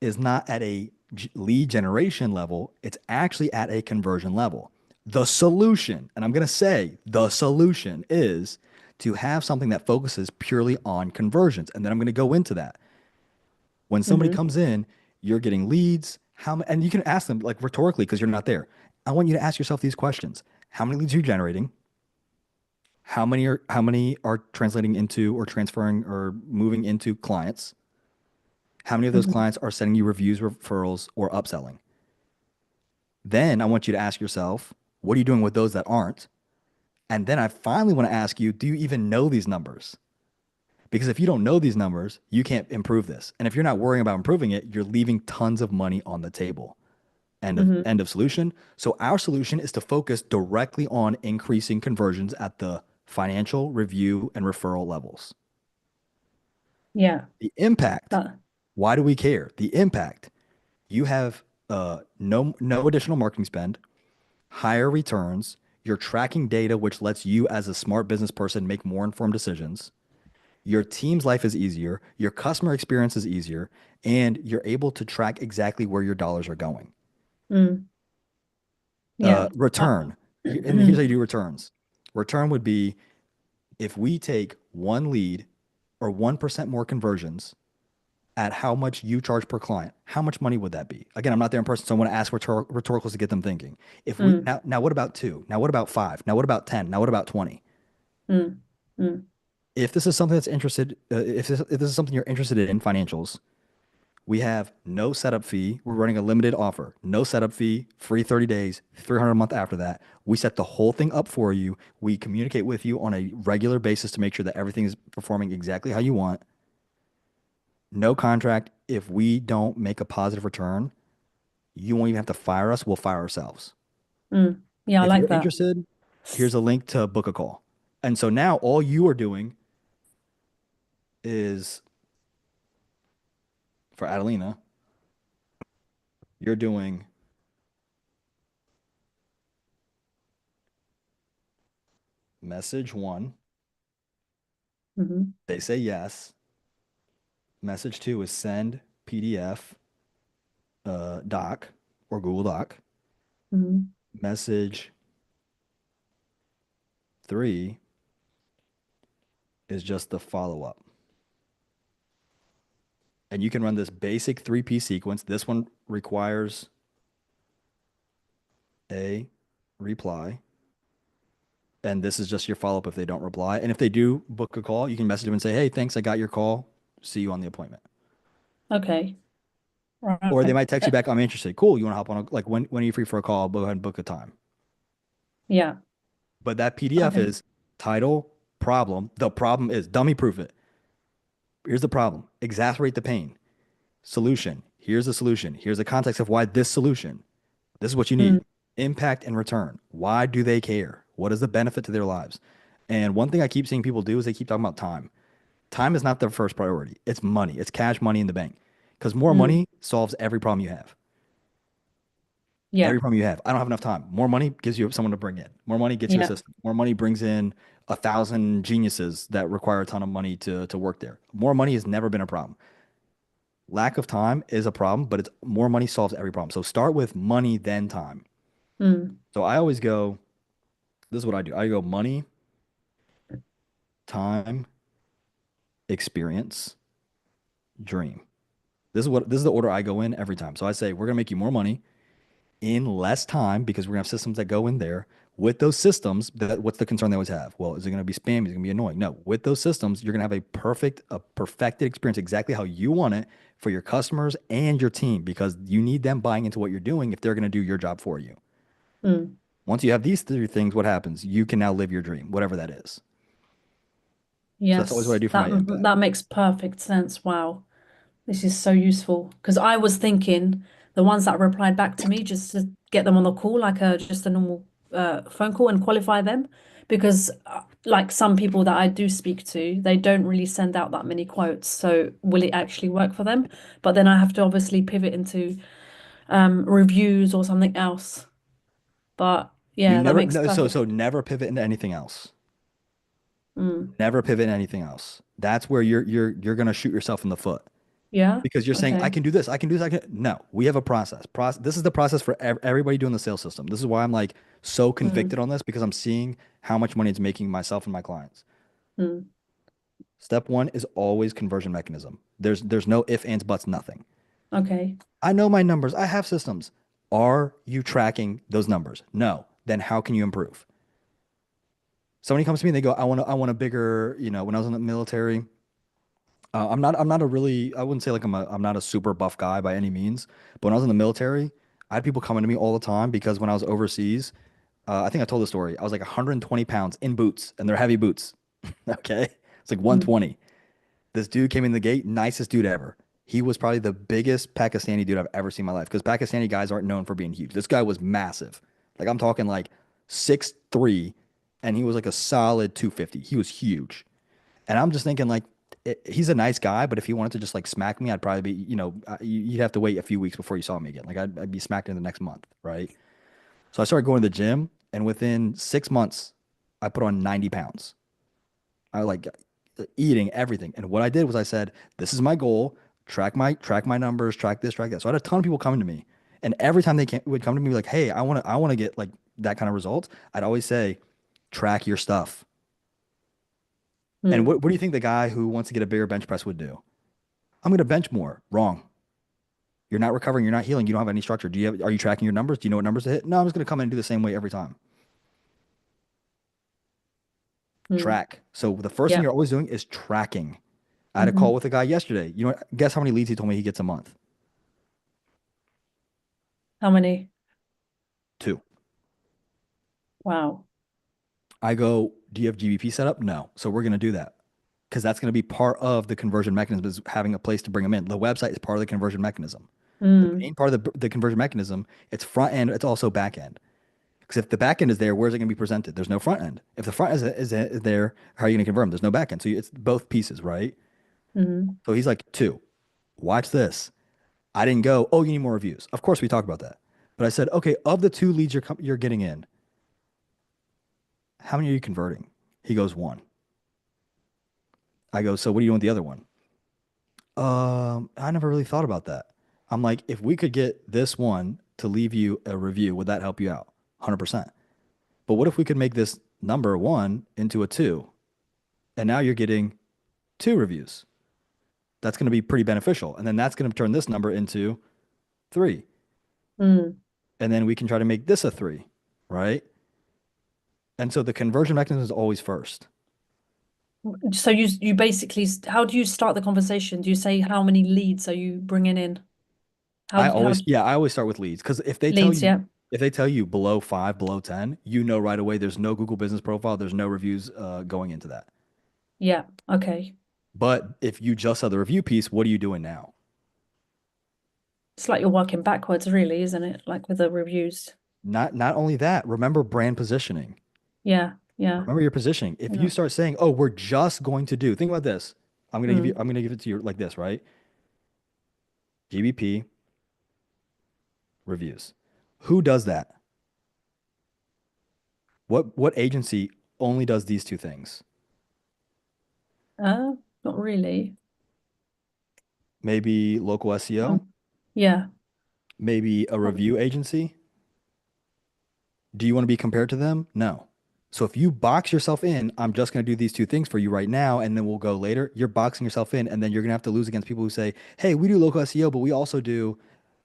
is not at a lead generation level, it's actually at a conversion level. The solution, and I'm going to say the solution is to have something that focuses purely on conversions. And then I'm going to go into that. When somebody Mm-hmm. comes in, you're getting leads. And you can ask them like rhetorically because you're not there. I want you to ask yourself these questions. How many leads are you generating? How many are translating into or transferring or moving into clients? How many of those Mm-hmm. clients are sending you reviews, referrals, or upselling? Then I want you to ask yourself, what are you doing with those that aren't? And then I finally want to ask you, do you even know these numbers? Because if you don't know these numbers, you can't improve this. And if you're not worrying about improving it, you're leaving tons of money on the table. Mm-hmm. End of solution. So our solution is to focus directly on increasing conversions at the financial, review, and referral levels. Yeah. The impact, That, why do we care? The impact, you have no additional marketing spend, higher returns. You're tracking data, which lets you, as a smart business person, make more informed decisions. Your team's life is easier, your customer experience is easier, and you're able to track exactly where your dollars are going. mm, yeah. Return, and here's how you do returns. Return would be if we take one lead or 1% more conversions at how much you charge per client, how much money would that be? Again, I'm not there in person, so I want to ask rhetoricals to get them thinking. If we Mm, now, what about two? Now, what about five? Now, what about 10? Now, what about 20? mm, mm, If this is something that's interested, if this is something you're interested in financials, we have no setup fee. We're running a limited offer, no setup fee, free 30 days, 300 a month after that. We set the whole thing up for you. We communicate with you on a regular basis to make sure that everything is performing exactly how you want. No contract. If we don't make a positive return, you won't even have to fire us. We'll fire ourselves. mm. Yeah, I If like you're that. interested, here's a link to book a call. And so now all you are doing is for Adelina, you're doing message one. Mm-hmm. They say yes. Message two is send PDF doc or Google Doc. Mm-hmm. Message three is just the follow up. And you can run this basic 3P sequence. This one requires a reply. And this is just your follow up if they don't reply. And if they do book a call, you can message them and say, hey, thanks, I got your call. See you on the appointment. Okay. Or they Right. might text you back, I'm interested. Cool. You want to hop on like when are you free for a call? I'll go ahead and book a time. Yeah. But that PDF Okay. is title, problem. The problem is dummy proof it. Here's the problem. Exacerbate the pain. Solution. Here's the solution. Here's the context of why this solution. This is what you Mm, need. Impact and return. Why do they care? What is the benefit to their lives? And one thing I keep seeing people do is they keep talking about time. Time is not their first priority. It's money. It's cash money in the bank. Because more Mm. money solves every problem you have. Yeah. Every problem you have. I don't have enough time. More money gives you someone to bring in. More money gets you a Yeah. system. More money brings in 1,000 geniuses that require a ton of money to work there. More money has never been a problem. Lack of time is a problem, but it's more money solves every problem. So start with money, then time. Mm. So I always go, this is what I do. I go money, time, experience, dream. This is the order I go in every time. So I say, we're gonna make you more money in less time because we're gonna have systems that go in there. With those systems, what's the concern they always have? Well, is it gonna be spam? Is it gonna be annoying? No, with those systems, you're gonna have a perfected experience exactly how you want it for your customers and your team because you need them buying into what you're doing if they're gonna do your job for you. Mm. Once you have these three things, what happens? You can now live your dream, whatever that is. So that's always what I Yes, do for my that impact. that makes perfect sense. Wow. This is so useful because I was thinking the ones that replied back to me just to get them on the call, like a just a normal phone call and qualify them. Because like some people that I do speak to, they don't really send out that many quotes. So will it actually work for them? But then I have to obviously pivot into reviews or something else. But You yeah, that never makes no, so perfect. so never pivot into anything else. Mm. Never pivot into anything else. That's where you're gonna shoot yourself in the foot Yeah. because you're saying I Okay. can do this, I can do this, I can. No, we have a process. This is the process for everybody doing the sales system. This is why I'm like so Mm. convicted on this because I'm seeing how much money it's making myself and my clients. Mm. Step one is always conversion mechanism. There's no if, ands, buts, nothing. Okay. I know my numbers. I have systems. Are you tracking those numbers? No. Then how can you improve? Somebody comes to me and they go, I want a bigger, when I was in the military, I'm not a really, I wouldn't say like I'm not a super buff guy by any means, but when I was in the military, I had people coming to me all the time because when I was overseas, I think I told the story. I was like 120 pounds in boots and they're heavy boots. Okay. It's like Mm. 120. This dude came in the gate, nicest dude ever. He was probably the biggest Pakistani dude I've ever seen in my life because Pakistani guys aren't known for being huge. This guy was massive. Like I'm talking like 6'3", and he was like a solid 250. He was huge. And I'm just thinking like he's a nice guy, but if he wanted to just like smack me, I'd probably be, you'd have to wait a few weeks before you saw me again. Like I'd be smacked in the next month, right? So I started going to the gym, and within 6 months, I put on 90 pounds. I like eating everything. And what I did was I said, this is my goal. Track my numbers, track this, track that. So I had a ton of people coming to me. And every time would come to me like, hey, I want to get like that kind of results. I'd always say, track your stuff. And Mm. what do you think the guy who wants to get a bigger bench press would do? I'm going to bench more. Wrong. You're not recovering. You're not healing. You don't have any structure. Are you tracking your numbers? Do you know what numbers to hit? No, I'm just going to come in and do the same way every time. Mm. Track. So the first thing Yeah. you're always doing is tracking. I had a call Hmm. with a guy yesterday. Guess how many leads he told me he gets a month? How many? 2. Wow. I go, do you have GBP set up? No. So we're going to do that because that's going to be part of the conversion mechanism is having a place to bring them in. The website is part of the conversion mechanism. The Mm. main part of the conversion mechanism, it's front end, it's also back end. Because if the back end is there, where's it going to be presented? There's no front end. If the front is there, how are you going to convert them? There's no back end. So it's both pieces, right? Mm. So he's like, 2. Watch this. I didn't go, oh, you need more reviews. Of course, we talked about that. But I said, okay, of the 2 leads you're getting in, how many are you converting? He goes, 1. I go, so what are you doing with the other one? I never really thought about that. I'm like, if we could get this one to leave you a review, would that help you out? 100%. But what if we could make this number 1 into a 2? And now you're getting 2 reviews. That's going to be pretty beneficial. And then that's going to turn this number into 3. Mm. And then we can try to make this a 3, right? And so the conversion mechanism is always first. So you basically how do you start the conversation? Do you say how many leads are you bringing in? How I always start with leads because leads? Yeah. if they tell you below 5, below 10, you know right away there's no Google business profile, there's no reviews going into that. Yeah. Okay. But if you just saw the review piece, what are you doing now? It's like you're working backwards, really, isn't it? Like with the reviews. Not only that, remember brand positioning. Yeah. Yeah. Remember your positioning. If you Yeah. start saying, "Oh, we're just going to do," think about this. Mm. I'm gonna give it to you like this, right? GBP reviews. Who does that? What agency only does these two things? Not really. Maybe local SEO, Yeah. maybe a review agency. Do you want to be compared to them? No. So if you box yourself in, I'm just going to do these two things for you right now, and then we'll go later. You're boxing yourself in, and then you're going to have to lose against people who say, "Hey, we do local SEO, but we also do,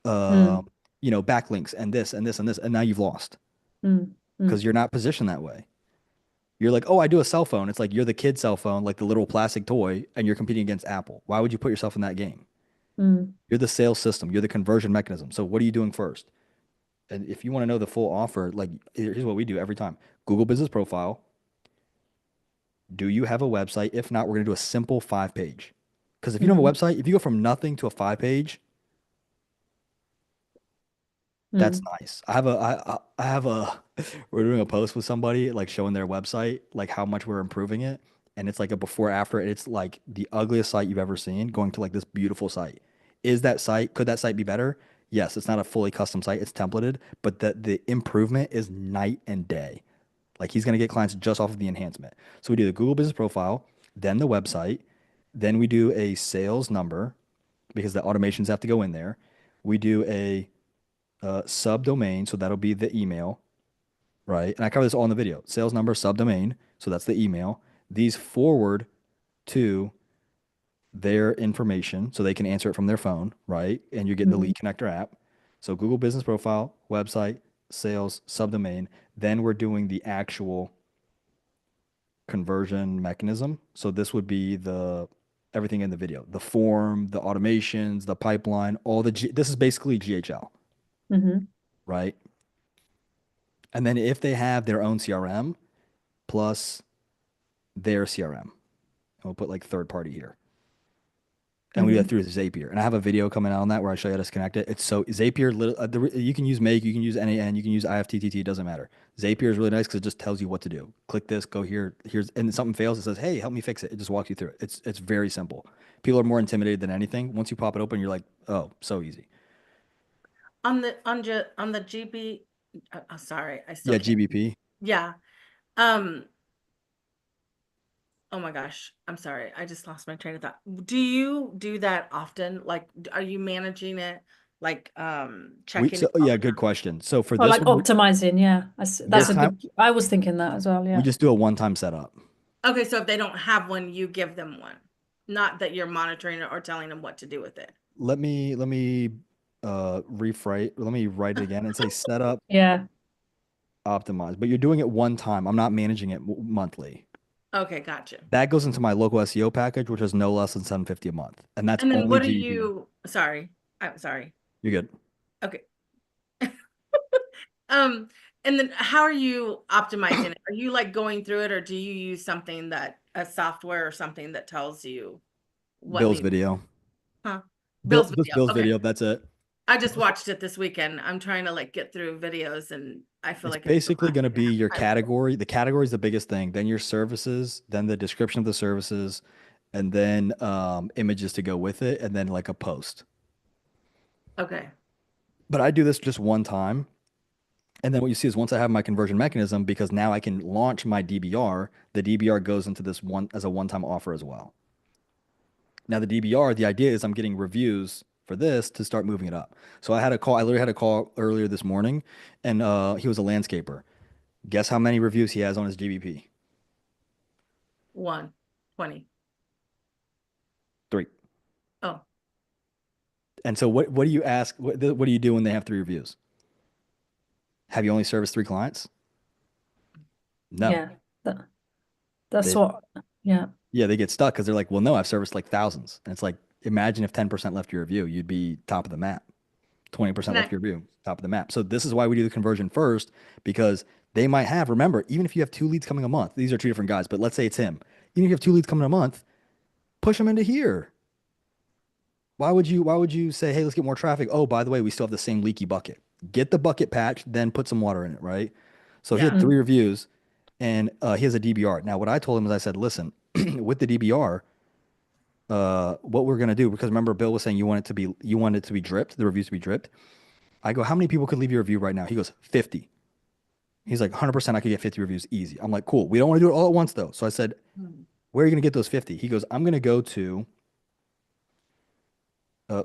uh, Mm. backlinks and this and this and this," and now you've lost Mm. because Mm. you're not positioned that way. You're like, "Oh, I do a cell phone." It's like you're the kid cell phone, like the little plastic toy, and you're competing against Apple. Why would you put yourself in that game? Mm. You're the sales system. You're the conversion mechanism. So what are you doing first? And if you want to know the full offer, like here's what we do every time. Google Business Profile. Do you have a website? If not, we're going to do a simple 5 page. Because if you don't have a Mm. website, if you go from nothing to a 5 page, that's Mm. nice. I have a we're doing a post with somebody like showing their website, like how much we're improving it. And it's like a before after. It's like the ugliest site you've ever seen going to like this beautiful site. Could that site be better? Yes, it's not a fully custom site, it's templated, but the improvement is night and day. Like he's going to get clients just off of the enhancement. So we do the Google Business Profile, then the website, then we do a sales number because the automations have to go in there. We do a subdomain, so that'll be the email, right? And I cover this all in the video. Sales number, subdomain, so that's the email. These forward to their information so they can answer it from their phone, right? And you're getting the Mm. Lead Connector app. So Google Business Profile, website, sales, subdomain. Then we're doing the actual conversion mechanism. So this would be the everything in the video, the form, the automations, the pipeline, this is basically GHL, Mm-hmm. right? And then if they have their own CRM plus their CRM, and we'll put like third party here. And we do that Mm-hmm. through Zapier. And I have a video coming out on that where I show you how to connect it. It's so Zapier, you can use Make, you can use NAN, you can use IFTTT, it doesn't matter. Zapier is really nice because it just tells you what to do. Click this, go here, and something fails, it says, "Hey, help me fix it." It just walks you through it. It's very simple. People are more intimidated than anything. Once you pop it open, you're like, "Oh, so easy." On the GB, sorry, I still Yeah, can't. GBP. Yeah. Um, oh my gosh, I'm sorry. I just lost my train of thought. Do you do that often? Like, are you managing it? Like, checking it all Yeah, the good time? question. So for Or this like one, optimizing, yeah. That's this a Yeah. time good. I was thinking that as well. we Yeah. just do a one-time setup. Okay, so if they don't have one, you give them one. Not that you're monitoring it or telling them what to do with it. Let me let me write it again and say setup Yeah. optimize, but you're doing it one time. I'm not managing it monthly. Okay, gotcha. That goes into my local SEO package, which is no less than 750 a month. And that's And then only what are GBP. you, sorry, I'm sorry. You're good. Okay. Um, and then how are you optimizing it? Are you like going through it or do you use something that a software or something that tells you what Bill's needs, video. huh? Bill Bill's just video. Bill's Okay. video. That's it. I just watched it this weekend. I'm trying to like get through videos and I feel It's like it's the basically last going to thing be your I have time category. The category is the biggest thing. Then your services, then the description of the services, and then images to go with it, and then like a post. for. Okay. But I do this just one time. And then what you see is once I have my conversion mechanism, because now I can launch my DBR, the DBR goes into this one as a one-time offer as well. Now the DBR, the idea is I'm getting reviews for this to start moving it up. So I literally had a call earlier this morning, and he was a landscaper. Guess how many reviews he has on his GBP? 120. 3. Oh, And so what do you ask? What do you do when they have 3 reviews? Have you only serviced 3 clients? No. Yeah. That, that's They what. Yeah. yeah, they get stuck because they're like, well, no, I've serviced like thousands. And it's like, imagine if 10% left your review, you'd be top of the map. 20% can left I, your review, top of the map. So this is why we do the conversion first, because they might have, remember, even if you have 2 leads coming a month, these are 2 different guys, but let's say it's him. Even if you have 2 leads coming a month, push them into here. Why would you say, hey, let's get more traffic? Oh, by the way, we still have the same leaky bucket. Get the bucket patch, then put some water in it, right? So he yeah. had three Mm. reviews. and he has a DBR. Now, what I told him is I said, listen, with the DBR, what we're gonna do, because remember Bill was saying you want it to be dripped, the reviews to be dripped. I go, how many people could leave you a review right now? He goes, 50. He's like, 100% I could get 50 reviews easy. I'm like, cool. We don't want to do it all at once though. So I said, Hmm. where are you gonna get those 50? He goes, I'm gonna go to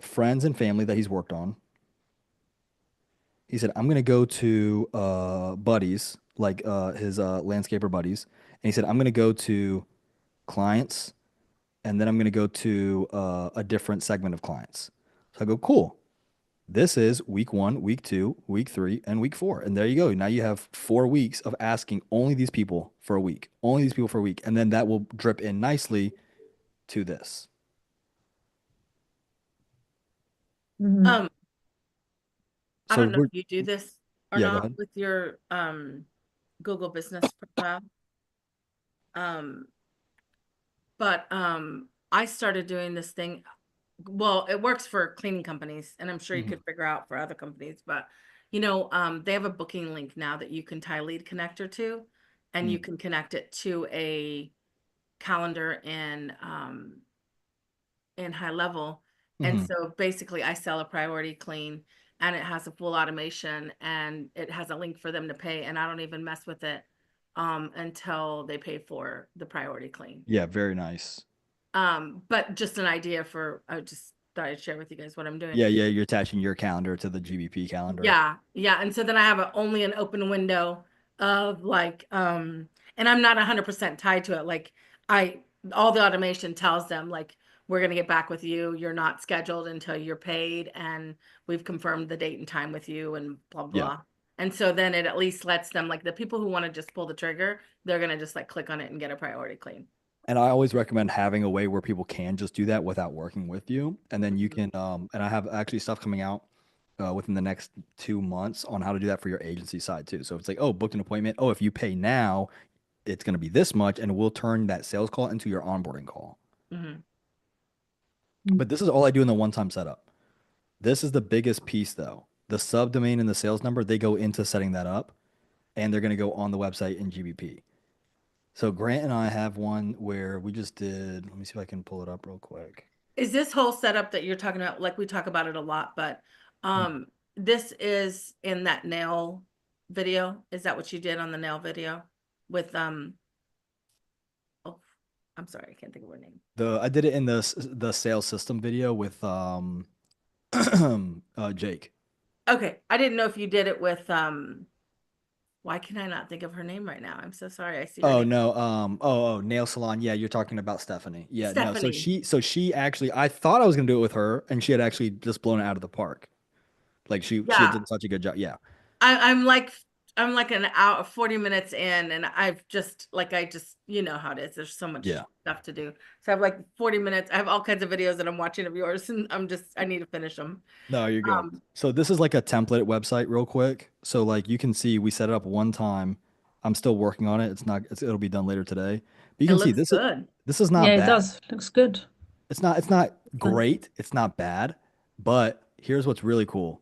friends and family that he's worked on. He said, I'm gonna go to buddies, like his landscaper buddies. And he said, I'm gonna go to clients, and then I'm gonna go to a different segment of clients. So I go, cool. This is week one, week two, week three, and week four. And there you go. Now you have 4 weeks of asking only these people for a week, only these people for a week. And then that will drip in nicely to this. Hmm. Um, I So don't know we're, if you do this or yeah, go not ahead. with your Google business profile. Um, but I started doing this thing. Well, it works for cleaning companies, and I'm sure you Hmm. could figure out for other companies, but they have a booking link now that you can tie lead connector to, and you can connect it to a calendar in high level. And Hmm. so basically I sell a priority clean, and it has a full automation, and it has a link for them to pay, and I don't even mess with it until they pay for the priority clean. Yeah, very nice. But just an idea for I just thought I'd share with you guys what I'm doing. Yeah, yeah, you're attaching your calendar to the GBP calendar. Yeah, yeah. And so then I have only an open window of like, and I'm not 100% tied to it. Like I, all the automation tells them like, we're going to get back with you. You're not scheduled until you're paid, and we've confirmed the date and time with you, and blah, Yeah. blah. And so then it at least lets them, like the people who want to just pull the trigger, they're going to just like click on it and get a priority clean. And I always recommend having a way where people can just do that without working with you. And then you Mhm. can, and I have actually stuff coming out within the next 2 months on how to do that for your agency side too. So if it's like, oh, booked an appointment. Oh, if you pay now, it's going to be this much, and we'll turn that sales call into your onboarding call. Mhm. But this is all I do in the one-time setup. This is the biggest piece though. The subdomain and the sales number, they go into setting that up, and they're going to go on the website in GBP. So Grant and I have one where we just did, let me see if I can pull it up real quick. Is this whole setup that you're talking about, like we talk about it a lot, but Mhm. this is in that nail video? Is that what you did on the nail video with oh, I'm sorry, I can't think of her name. I did it in the sales system video with Jake. Okay, I didn't know if you did it with why can I not think of her name right now? I'm so sorry. I see her Oh name. no, nail salon. Yeah, you're talking about Stephanie. Yeah, no. So Stephanie. she actually, I thought I was gonna do it with her, and she had actually just blown it out of the park. Like she had Yeah. done such a good job. Yeah, I'm like an hour, 40 minutes in, and I've just like I just you know how it is. There's so much yeah. stuff to do. So I have like 40 minutes. I have all kinds of videos that I'm watching of yours, and I need to finish them. No, you're good. Um, So this is like a template website, real quick. So like you can see, we set it up one time. I'm still working on it. It'll be done later today. But you it can see looks good. this is Yeah, not it bad. does. Looks good. It's not Uh, great. It's not bad. But here's what's really cool.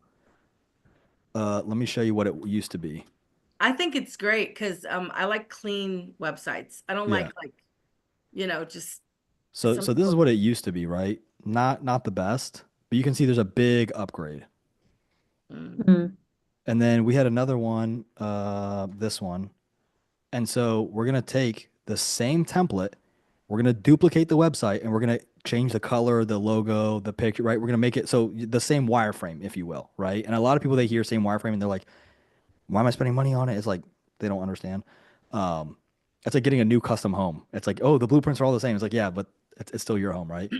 Let me show you what it used to be. I think it's great because I like clean websites. I don't Yeah. like just So some so this is people. what it used to be, right? Not the best, but you can see there's a big upgrade. Mm. mm. And then we had another one, this one. And so we're gonna take the same template, we're gonna duplicate the website, and we're gonna change the color, the logo, the picture, right? We're gonna make it so the same wireframe, if you will, right? And a lot of people, they hear same wireframe and they're like, why am I spending money on it? It's like they don't understand. Um, it's like getting a new custom home. It's like, oh, the blueprints are all the same. It's like, yeah, but it's still your home, right?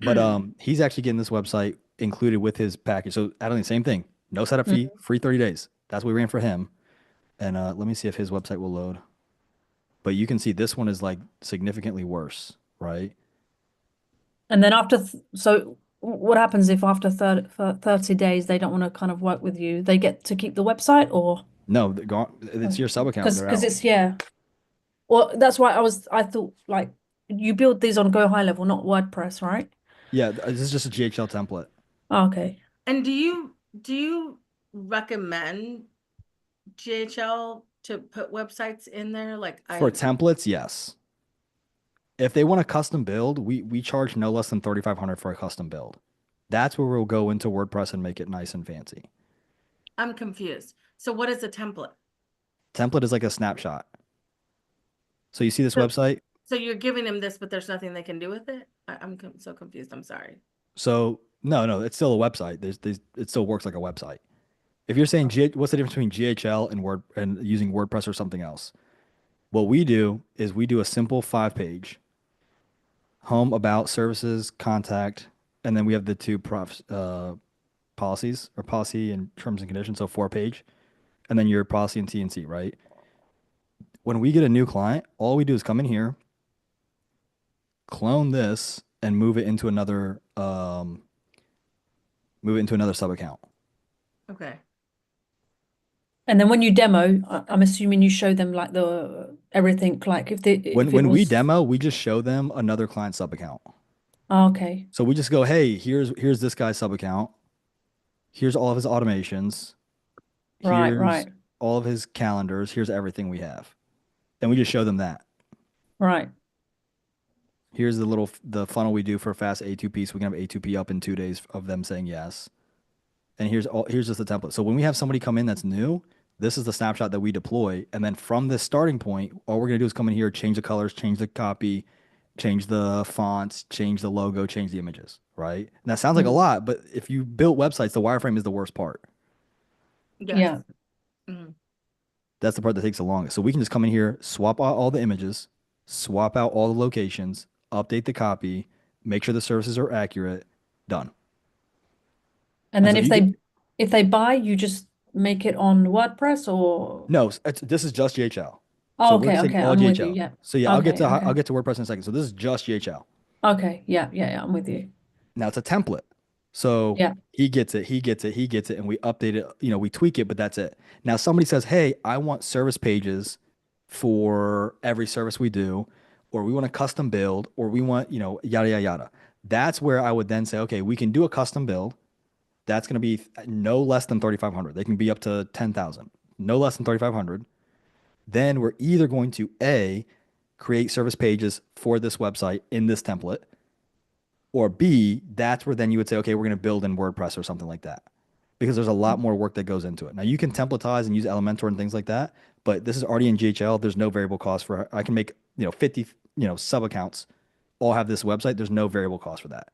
But he's actually getting this website included with his package. So adding the same thing, no setup fee, Mm. free 30 days. That's what we ran for him. And let me see if his website will load. But you can see this one is like significantly worse, right? And then so what happens if after 30 days they don't want to kind of work with you? They get to keep the website or No, they're gone. It's your sub account. They're because out. it's yeah. Well, that's why I thought like you build these on Go High Level, not WordPress, right? Yeah, this is just a GHL template. Oh, okay. And do you recommend GHL to put websites in there? Like For templates, yes. If they want a custom build, we charge no less than 3,500 for a custom build. That's where we'll go into WordPress and make it nice and fancy. I'm confused. So what is a template? Template is like a snapshot. So you see this So, website? so you're giving them this, but there's nothing they can do with it? So confused. I'm sorry. So no, it's still a website. It still works like a website. If you're saying what's the difference between GHL and Word and using WordPress or something else? What we do is we do a simple 5 page home, about, services, contact, and then we have the two policies or policy and terms and conditions. So 4 page, and then your policy and T&C, right? When we get a new client, all we do is come in here, clone this, and move it into another sub account. Okay. And then when you demo, I'm assuming you show them like the everything, like if it When we was, demo, we just show them another client sub account. oh, okay, So we just go, hey, here's this guy's sub account. Here's all of his automations. right, Here's right, all of his calendars. Here's everything we have. And we just show them that. right. Here's the funnel we do for a fast A2P, so we can have A2P up in 2 days of them saying yes. And here's just the template. So when we have somebody come in that's new, this is the snapshot that we deploy. And then from this starting point, all we're gonna do is come in here, change the colors, change the copy, change the fonts, change the logo, change the images, right? And that sounds like a Mm, lot, but if you built websites, the wireframe is the worst part. Yes. yeah. Mhm. That's the part that takes the longest. So we can just come in here, swap out all the images, swap out all the locations, update the copy, make sure the services are accurate, done. And And then so you get if they buy, you just make it on WordPress or, no, this is just GHL. So oh, we're okay, saying okay, all I'm with you. GHL. Yeah. So yeah, Okay, I'll okay. get to WordPress in a second. So this is just GHL. Okay, yeah, yeah, yeah, I'm with you. Now it's a template. So Yeah. he gets it, he gets it, he gets it, and we update it, we tweak it, but that's it. Now somebody says, hey, I want service pages for every service we do, or we want a custom build, or we want, yada, yada, yada. That's where I would then say, okay, we can do a custom build. That's going to be no less than 3,500. They can be up to 10,000, no less than 3,500. Then we're either going to A, create service pages for this website in this template, or B, that's where then you would say, okay, we're going to build in WordPress or something like that. Because there's a lot more work that goes into it. Now you can templatize and use Elementor and things like that, but this is already in GHL. There's no variable cost for I can make, 50, sub accounts all have this website. There's no variable cost for that.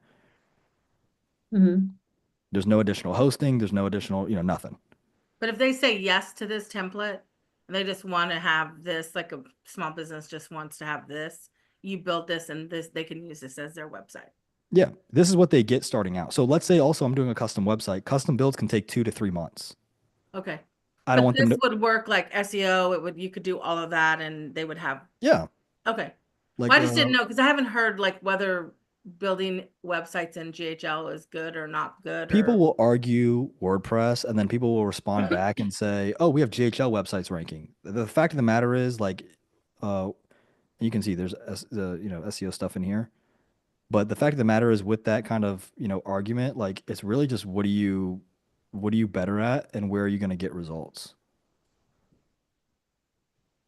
Hmm. There's no additional hosting. There's no additional, nothing. But if they say yes to this template, and they just want to have this, like a small business just wants to have this, you build this and this, they can use this as their website. Yeah, this is what they get starting out. So let's say also I'm doing a custom website. Custom builds can take 2 to 3 months. Okay. I don't But want them this to. would work like SEO. You could do all of that and they would have, Yeah, okay. like Well, I just didn't know because I haven't heard like whether building websites in GHL is good or not good people or. will argue WordPress, and then people will respond back and say, "Oh, we have GHL websites ranking." The fact of the matter is, like, uh, you can see there's the SEO stuff in here, but the fact of the matter is, with that kind of argument, like, it's really just what are you better at, and where are you going to get results?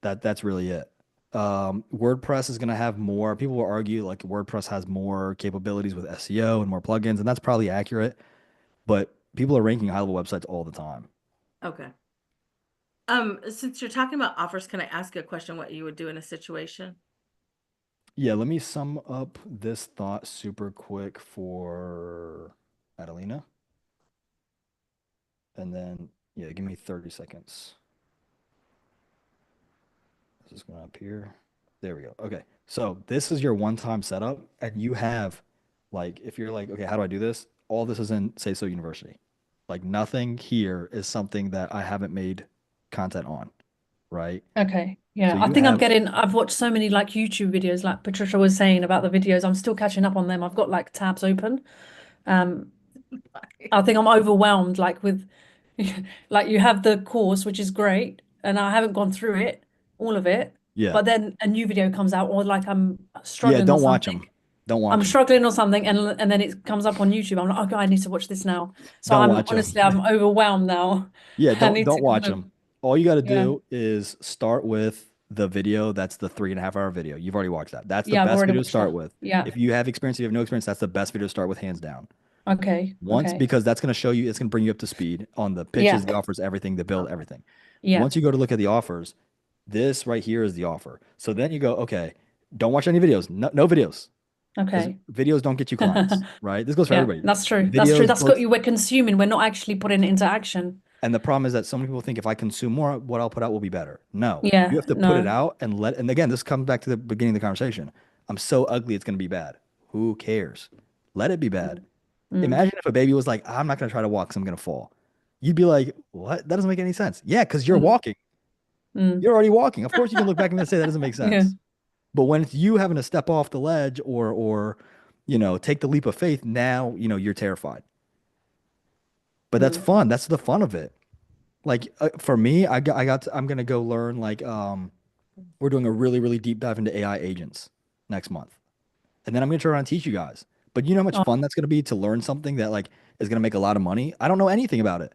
That's really it. WordPress is going to have more. People will argue like WordPress has more capabilities with SEO and more plugins, and that's probably accurate. But people are ranking high level websites all the time. Okay. Since you're talking about offers, can I ask you a question what you would do in a situation? Yeah, let me sum up this thought super quick for Adelina. And then, yeah, give me 30 seconds. This is going up here. There we go. Okay. So this is your one-time setup, and you have, like, if you're like, okay, how do I do this? All this is in SASO University. Like, nothing here is something that I haven't made content on, right? Okay. So Yeah. I you think have, I've watched so many like YouTube videos, like Patricia was saying about the videos. I'm still catching up on them. I've got like tabs open. Um, I think I'm overwhelmed, like with, like you have the course, which is great, and I haven't gone through it, all of it. yeah, But then a new video comes out, or like I'm yeah, struggling or don't watch them. something. Don't watch I'm them. struggling or something, and then it comes up on YouTube. I'm like, okay, I need to watch this now. So Don't I'm watch them. honestly, I'm overwhelmed now. Yeah, I don't need don't to kind watch of, them. All you got to Yeah. do is start with the video. That's the 3.5 hour video. You've already watched that. That's the Yeah, I've best already video to watched start that. with. Yeah. If you have experience, if you have no experience, that's the best video to start with, hands down. Okay. Once, Okay. because that's going to show you, it's going to bring you up to speed on the pitches, Yeah. the offers, everything, the build, everything. Yeah. Once you go to look at the offers, this right here is the offer. So then you go, okay, don't watch any videos. No, no videos, because Okay. videos don't get you clients, right? This goes for Yeah, everybody. that's true. That's true. Videos, That's got books, you. We're consuming. We're not actually putting it into action. and the problem is that so many people think if I consume more, what I'll put out will be better. No, you Yeah. have to put it No. out and let, and again, this comes back to the beginning of the conversation. I'm so ugly, it's going to be bad. Who cares? Let it be bad. Mm. Mm. Imagine if a baby was like, I'm not going to try to walk because I'm going to fall. You'd be like, what? That doesn't make any sense. Yeah, because you're Mm. walking. Mm. You're already walking. Of course, you can look back and say that doesn't make Yeah. sense. But when it's you having to step off the ledge or take the leap of faith, now you're terrified. But that's Mm. fun. That's the fun of it. Like for me, I'm gonna go learn like we're doing a really really deep dive into AI agents next month, and then I'm gonna turn around and teach you guys. But you know how much fun Oh, that's gonna be to learn something that like is gonna make a lot of money. I don't know anything about it.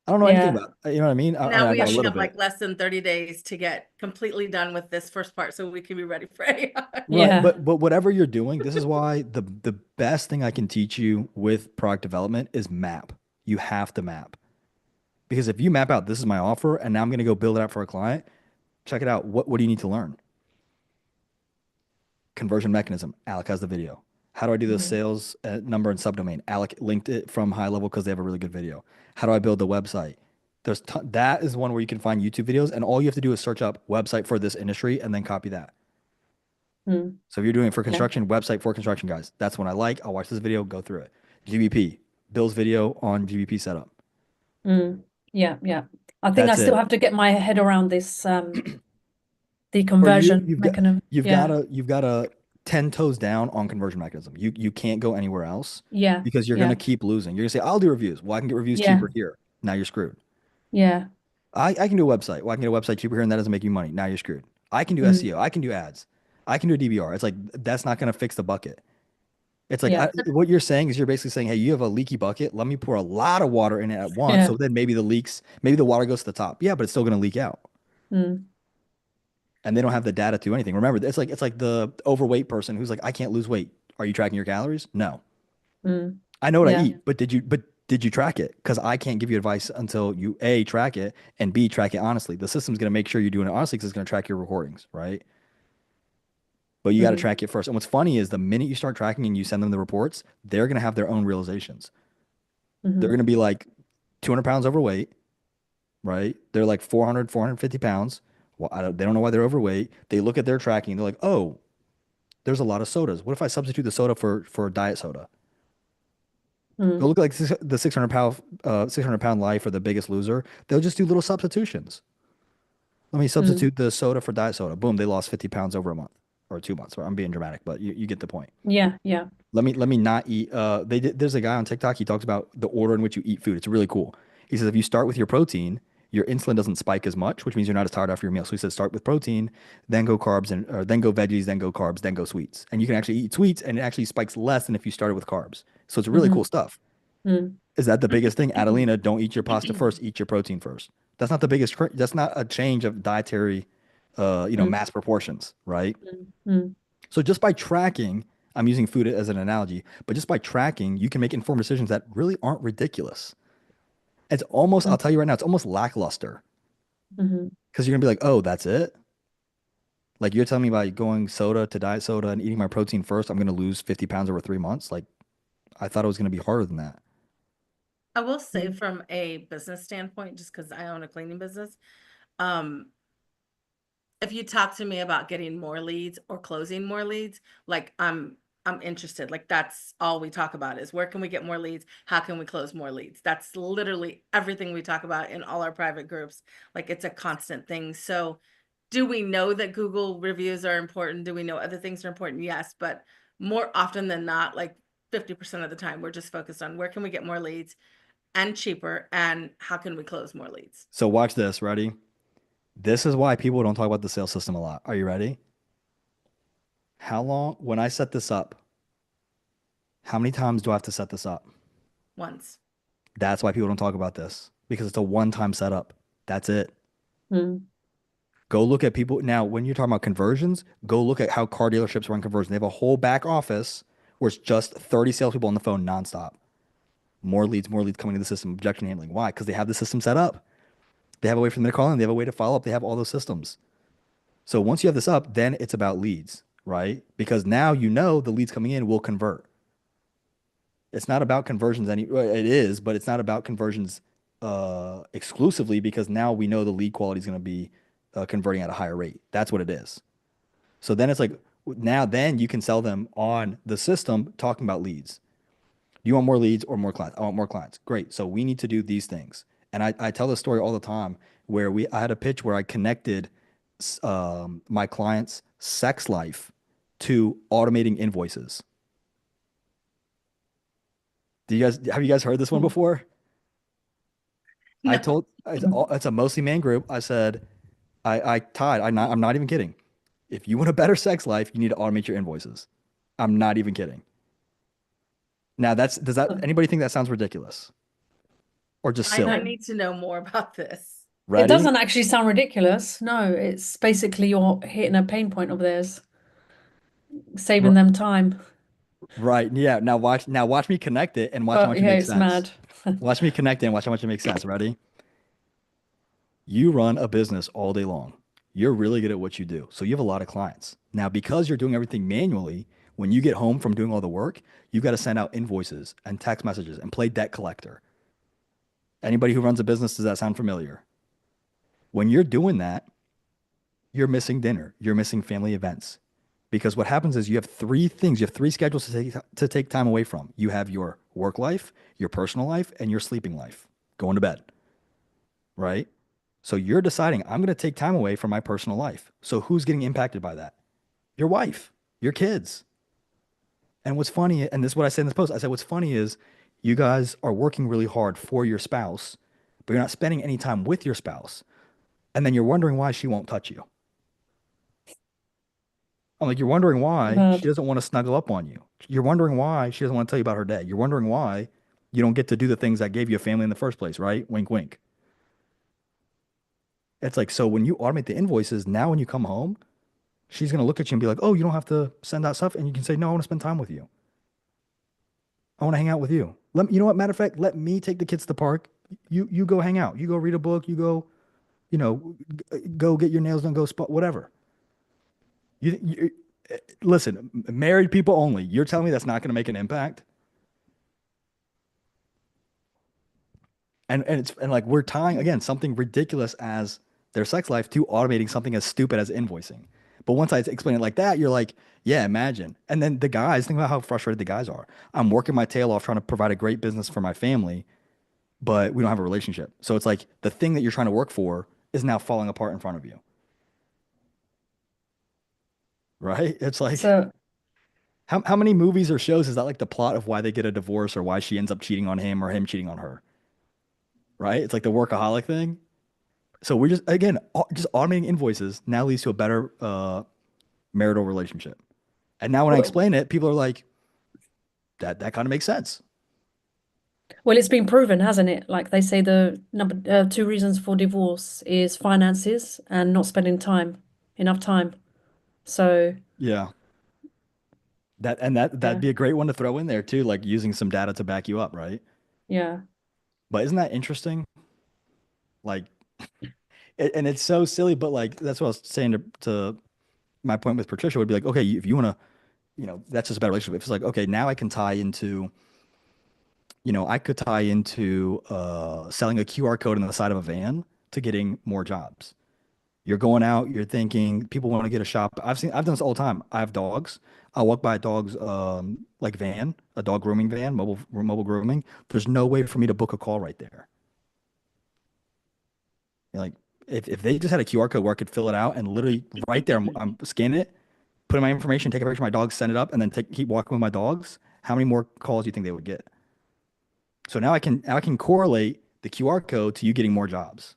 I don't know anything yeah. about it. You know what I mean? Now I we know a only little have bit. like less than 30 days to get completely done with this first part so we can be ready for AI. Right, Yeah. but whatever you're doing, this is why the best thing I can teach you with product development is map. You have to map. Because if you map out this is my offer and now I'm going to go build it out for a client, check it out. What do you need to learn? Conversion mechanism. Alec has the video. How do I do the Mm. sales number and subdomain? Alec linked it from high level because they have a really good video. How do I build the website? That is one where you can find YouTube videos and all you have to do is search up website for this industry and then copy that. Mm. So if you're doing it for Yeah. construction, website for construction guys, that's one I like. I'll watch this video, go through it. GBP, Bill's video on GBP setup. Mm. Yeah. Yeah. I think I That's still it. have to get my head around this, the For you, conversion mechanism. Yeah. you've got to 10 toes down on conversion mechanism. You can't go anywhere else Yeah. because you're gonna Yeah. keep losing. You're gonna say, I'll do reviews. Well, I can get reviews Yeah. cheaper here. Now you're screwed. Yeah. I can do a website. Well, I can get a website cheaper here and that doesn't make you money. Now you're screwed. I can do Mm. SEO. I can do ads. I can do a DVR. It's like that's not gonna fix the bucket. It's like Yeah. what you're saying is you're basically saying, hey, you have a leaky bucket. Let me pour a lot of water in it at once. Yeah. So then maybe the water goes to the top. Yeah, but it's still going to leak out. Mm. And they don't have the data to do anything. Remember, it's like the overweight person who's like, I can't lose weight. Are you tracking your calories? No. Mm. I know what I Yeah. eat, but did you track it? Because I can't give you advice until you A, track it, and B, track it honestly. The system's going to make sure you're doing it honestly because it's going to track your recordings, right? But you got to Mm. track it first. And what's funny is the minute you start tracking and you send them the reports, they're going to have their own realizations. They're Mm. going to be like 200 pounds overweight, right? They're like 400, 450 pounds. Well, they don't know why they're overweight. They look at their tracking. They're like, oh, there's a lot of sodas. What if I substitute the soda for diet soda? Go Mm. look like the 600 pound life or the biggest loser. They'll just do little substitutions. Let me Mm. substitute the soda for diet soda. Boom, they lost 50 pounds over a month or 2 months. I'm being dramatic, but you get the point. Yeah. Yeah. Let me not eat. There's a guy on TikTok. He talks about the order in which you eat food. It's really cool. He says if you start with your protein, your insulin doesn't spike as much, which means you're not as tired after your meal. So he says start with protein, then go carbs, and or then go veggies, then go carbs, then go sweets. And you can actually eat sweets, and it actually spikes less than if you started with carbs. So it's really Mm. cool stuff. Mm. Is that the biggest thing? Adelina, don't eat your pasta first. Eat your protein first. That's not the biggest. That's not a change of dietary, Mm. mass proportions, right? Mm. Mm. So just by tracking, I'm using food as an analogy, but just by tracking, you can make informed decisions that really aren't ridiculous. It's almost, Mm. I'll tell you right now, it's almost lackluster Mhm. because you're gonna be like, oh, that's it. Like you're telling me by going soda to diet soda and eating my protein first, I'm gonna lose 50 pounds over 3 months. Like I thought it was gonna be harder than that. I will say Mm. from a business standpoint, just because I own a cleaning business, um, if you talk to me about getting more leads or closing more leads, like I'm interested. Like that's all we talk about is where can we get more leads? How can we close more leads? That's literally everything we talk about in all our private groups. Like it's a constant thing. So do we know that Google reviews are important? Do we know other things are important? Yes, but more often than not, like 50% of the time, we're just focused on where can we get more leads and cheaper and how can we close more leads? So watch this. Ready? This is why people don't talk about the sales system a lot. Are you ready? How long, when I set this up, how many times do I have to set this up? Once. That's why people don't talk about this because it's a one-time setup. That's it. Mm. Go look at people now. When you're talking about conversions, go look at how car dealerships run conversions. They have a whole back office where it's just 30 salespeople on the phone nonstop. More leads coming to the system. Objection handling. Why? Because they have the system set up. They have a way for them to call in. They have a way to follow up. They have all those systems. So once you have this up, then it's about leads, right? Because now you know the leads coming in will convert. It's not about conversions well, it is, but it's not about conversions exclusively because now we know the lead quality is going to be converting at a higher rate. That's what it is. So then it's like now then you can sell them on the system talking about leads. Do you want more leads or more clients? I want more clients. Great. So we need to do these things. And I tell this story all the time where I had a pitch where I connected my client's sex life to automating invoices. Have you guys heard this one Mm. before? No. It's a mostly man group. I said, I'm not even kidding. If you want a better sex life, you need to automate your invoices. I'm not even kidding. Now does that anybody think that sounds ridiculous or just I silly? No, need to know more about this. it Ready? doesn't actually sound ridiculous. No, it's basically you're hitting a pain point of theirs, saving R- them time. right. Yeah. Now watch me connect it and watch how But much it yeah, makes it's sense. mad. Watch me connect it and watch how much it makes sense. Ready? You run a business all day long. You're really good at what you do. So you have a lot of clients. Now, because you're doing everything manually, when you get home from doing all the work, you've got to send out invoices and text messages and play debt collector. Anybody who runs a business, does that sound familiar? When you're doing that, you're missing dinner, you're missing family events. Because what happens is you have three things, you have three schedules to take time away from. You have your work life, your personal life, and your sleeping life, going to bed, right? So you're deciding, I'm going to take time away from my personal life. So who's getting impacted by that? Your wife, your kids. And what's funny, and this is what I said in this post, I said, what's funny is you guys are working really hard for your spouse, but you're not spending any time with your spouse. And then you're wondering why she won't touch you. I'm like, you're wondering why she Mad. doesn't want to snuggle up on you. You're wondering why she doesn't want to tell you about her day. You're wondering why you don't get to do the things that gave you a family in the first place, right? Wink, wink. It's like, so when you automate the invoices, now when you come home, she's going to look at you and be like, oh, you don't have to send out stuff. And you can say, no, I want to spend time with you. I want to hang out with you. You know what? Matter of fact, let me take the kids to the park. You go hang out. You go read a book. You go, you know, go get your nails done. Go spot whatever. You listen. Married people only. You're telling me that's not going to make an impact? And like we're tying again something ridiculous as their sex life to automating something as stupid as invoicing. But once I explain it like that, you're like, yeah, imagine. And then the guys, think about how frustrated the guys are. I'm working my tail off trying to provide a great business for my family, but we don't have a relationship. So it's like the thing that you're trying to work for is now falling apart in front of you, right? It's like So, how many movies or shows is that like the plot of why they get a divorce or why she ends up cheating on him or him cheating on her, right? It's like the workaholic thing. So we're just again just automating invoices now leads to a better marital relationship. And now when I well, explain it, people are like, that kind of makes sense. well, it's been proven, hasn't it? Like they say, the number two reasons for divorce is finances and not spending enough time. So, Yeah. That'd yeah, be a great one to throw in there too, like using some data to back you up, right? yeah, But isn't that interesting? Like, and it's so silly, but like that's what I was saying to my point with Patricia would be like, okay, if you want to, that's just a better relationship. If it's like, okay, now I can tie into, I could tie into selling a QR code on the side of a van to getting more jobs. You're going out, you're thinking people want to get a shop. I've done this all the time. I have dogs. I'll walk by a dog's like van, a dog grooming van, mobile grooming. There's no way for me to book a call right there. Like if they just had a QR code where I could fill it out and literally right there, I'm scanning it, put in my information, take a picture of my dog, send it up, and then keep walking with my dogs. How many more calls do you think they would get? So now I can correlate the QR code to you getting more jobs.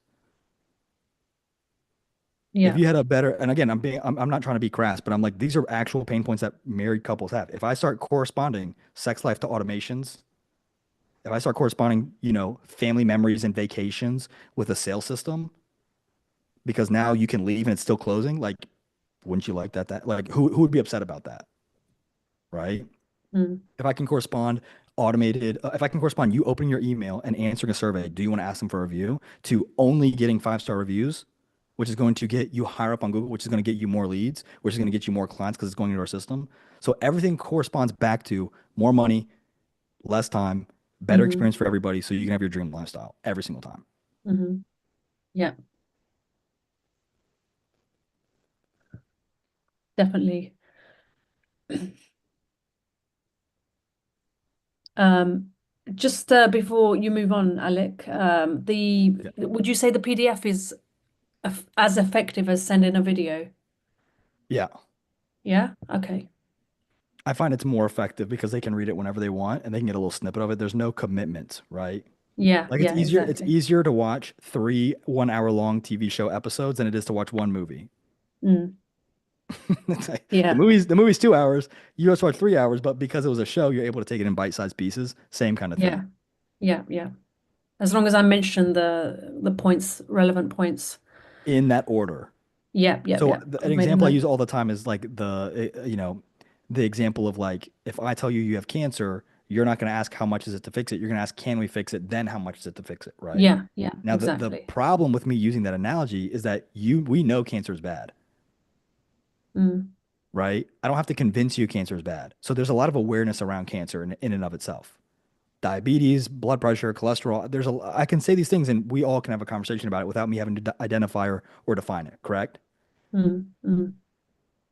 If yeah. you had a better, and again, I'm not trying to be crass, but I'm like, these are actual pain points that married couples have. If I start corresponding sex life to automations, if I start corresponding, family memories and vacations with a sales system, because now you can leave and it's still closing, like, wouldn't you like that? That like who would be upset about that, right? Mm, If I can correspond automated, if I can correspond you opening your email and answering a survey, do you want to ask them for a review, to only getting 5-star reviews, which is going to get you higher up on Google, which is going to get you more leads, which is going to get you more clients because it's going into our system. So everything corresponds back to more money, less time, better hmm experience for everybody, so you can have your dream lifestyle every single time. hmm Yeah, definitely. Um, just before you move on, Alec, the Yeah. would you say the PDF is as effective as sending a video? Yeah. Yeah. Okay. I find it's more effective because they can read it whenever they want and they can get a little snippet of it. There's no commitment, right? Yeah. Like Yeah. it's Exactly. easier to watch 3 1 hour long TV show episodes than it is to watch one movie. Mm, It's like, yeah. the movie's 2 hours. You just watch 3 hours, but because it was a show, you're able to take it in bite-sized pieces. Same kind of thing. Yeah. Yeah. Yeah. As long as I mention the points, relevant points. In that order. Yeah. Yeah. So Yeah. an I've made a example I note. use all the time is like the example of like if I tell you you have cancer, you're not going to ask how much is it to fix it. You're going to ask can we fix it, then how much is it to fix it, right? Yeah. Yeah. Now the Exactly. problem with me using that analogy is that we know cancer is bad, Mm, right? I don't have to convince you cancer is bad. So there's a lot of awareness around cancer in and of itself. Diabetes, blood pressure, cholesterol. I can say these things and we all can have a conversation about it without me having to identify or define it, correct? mm.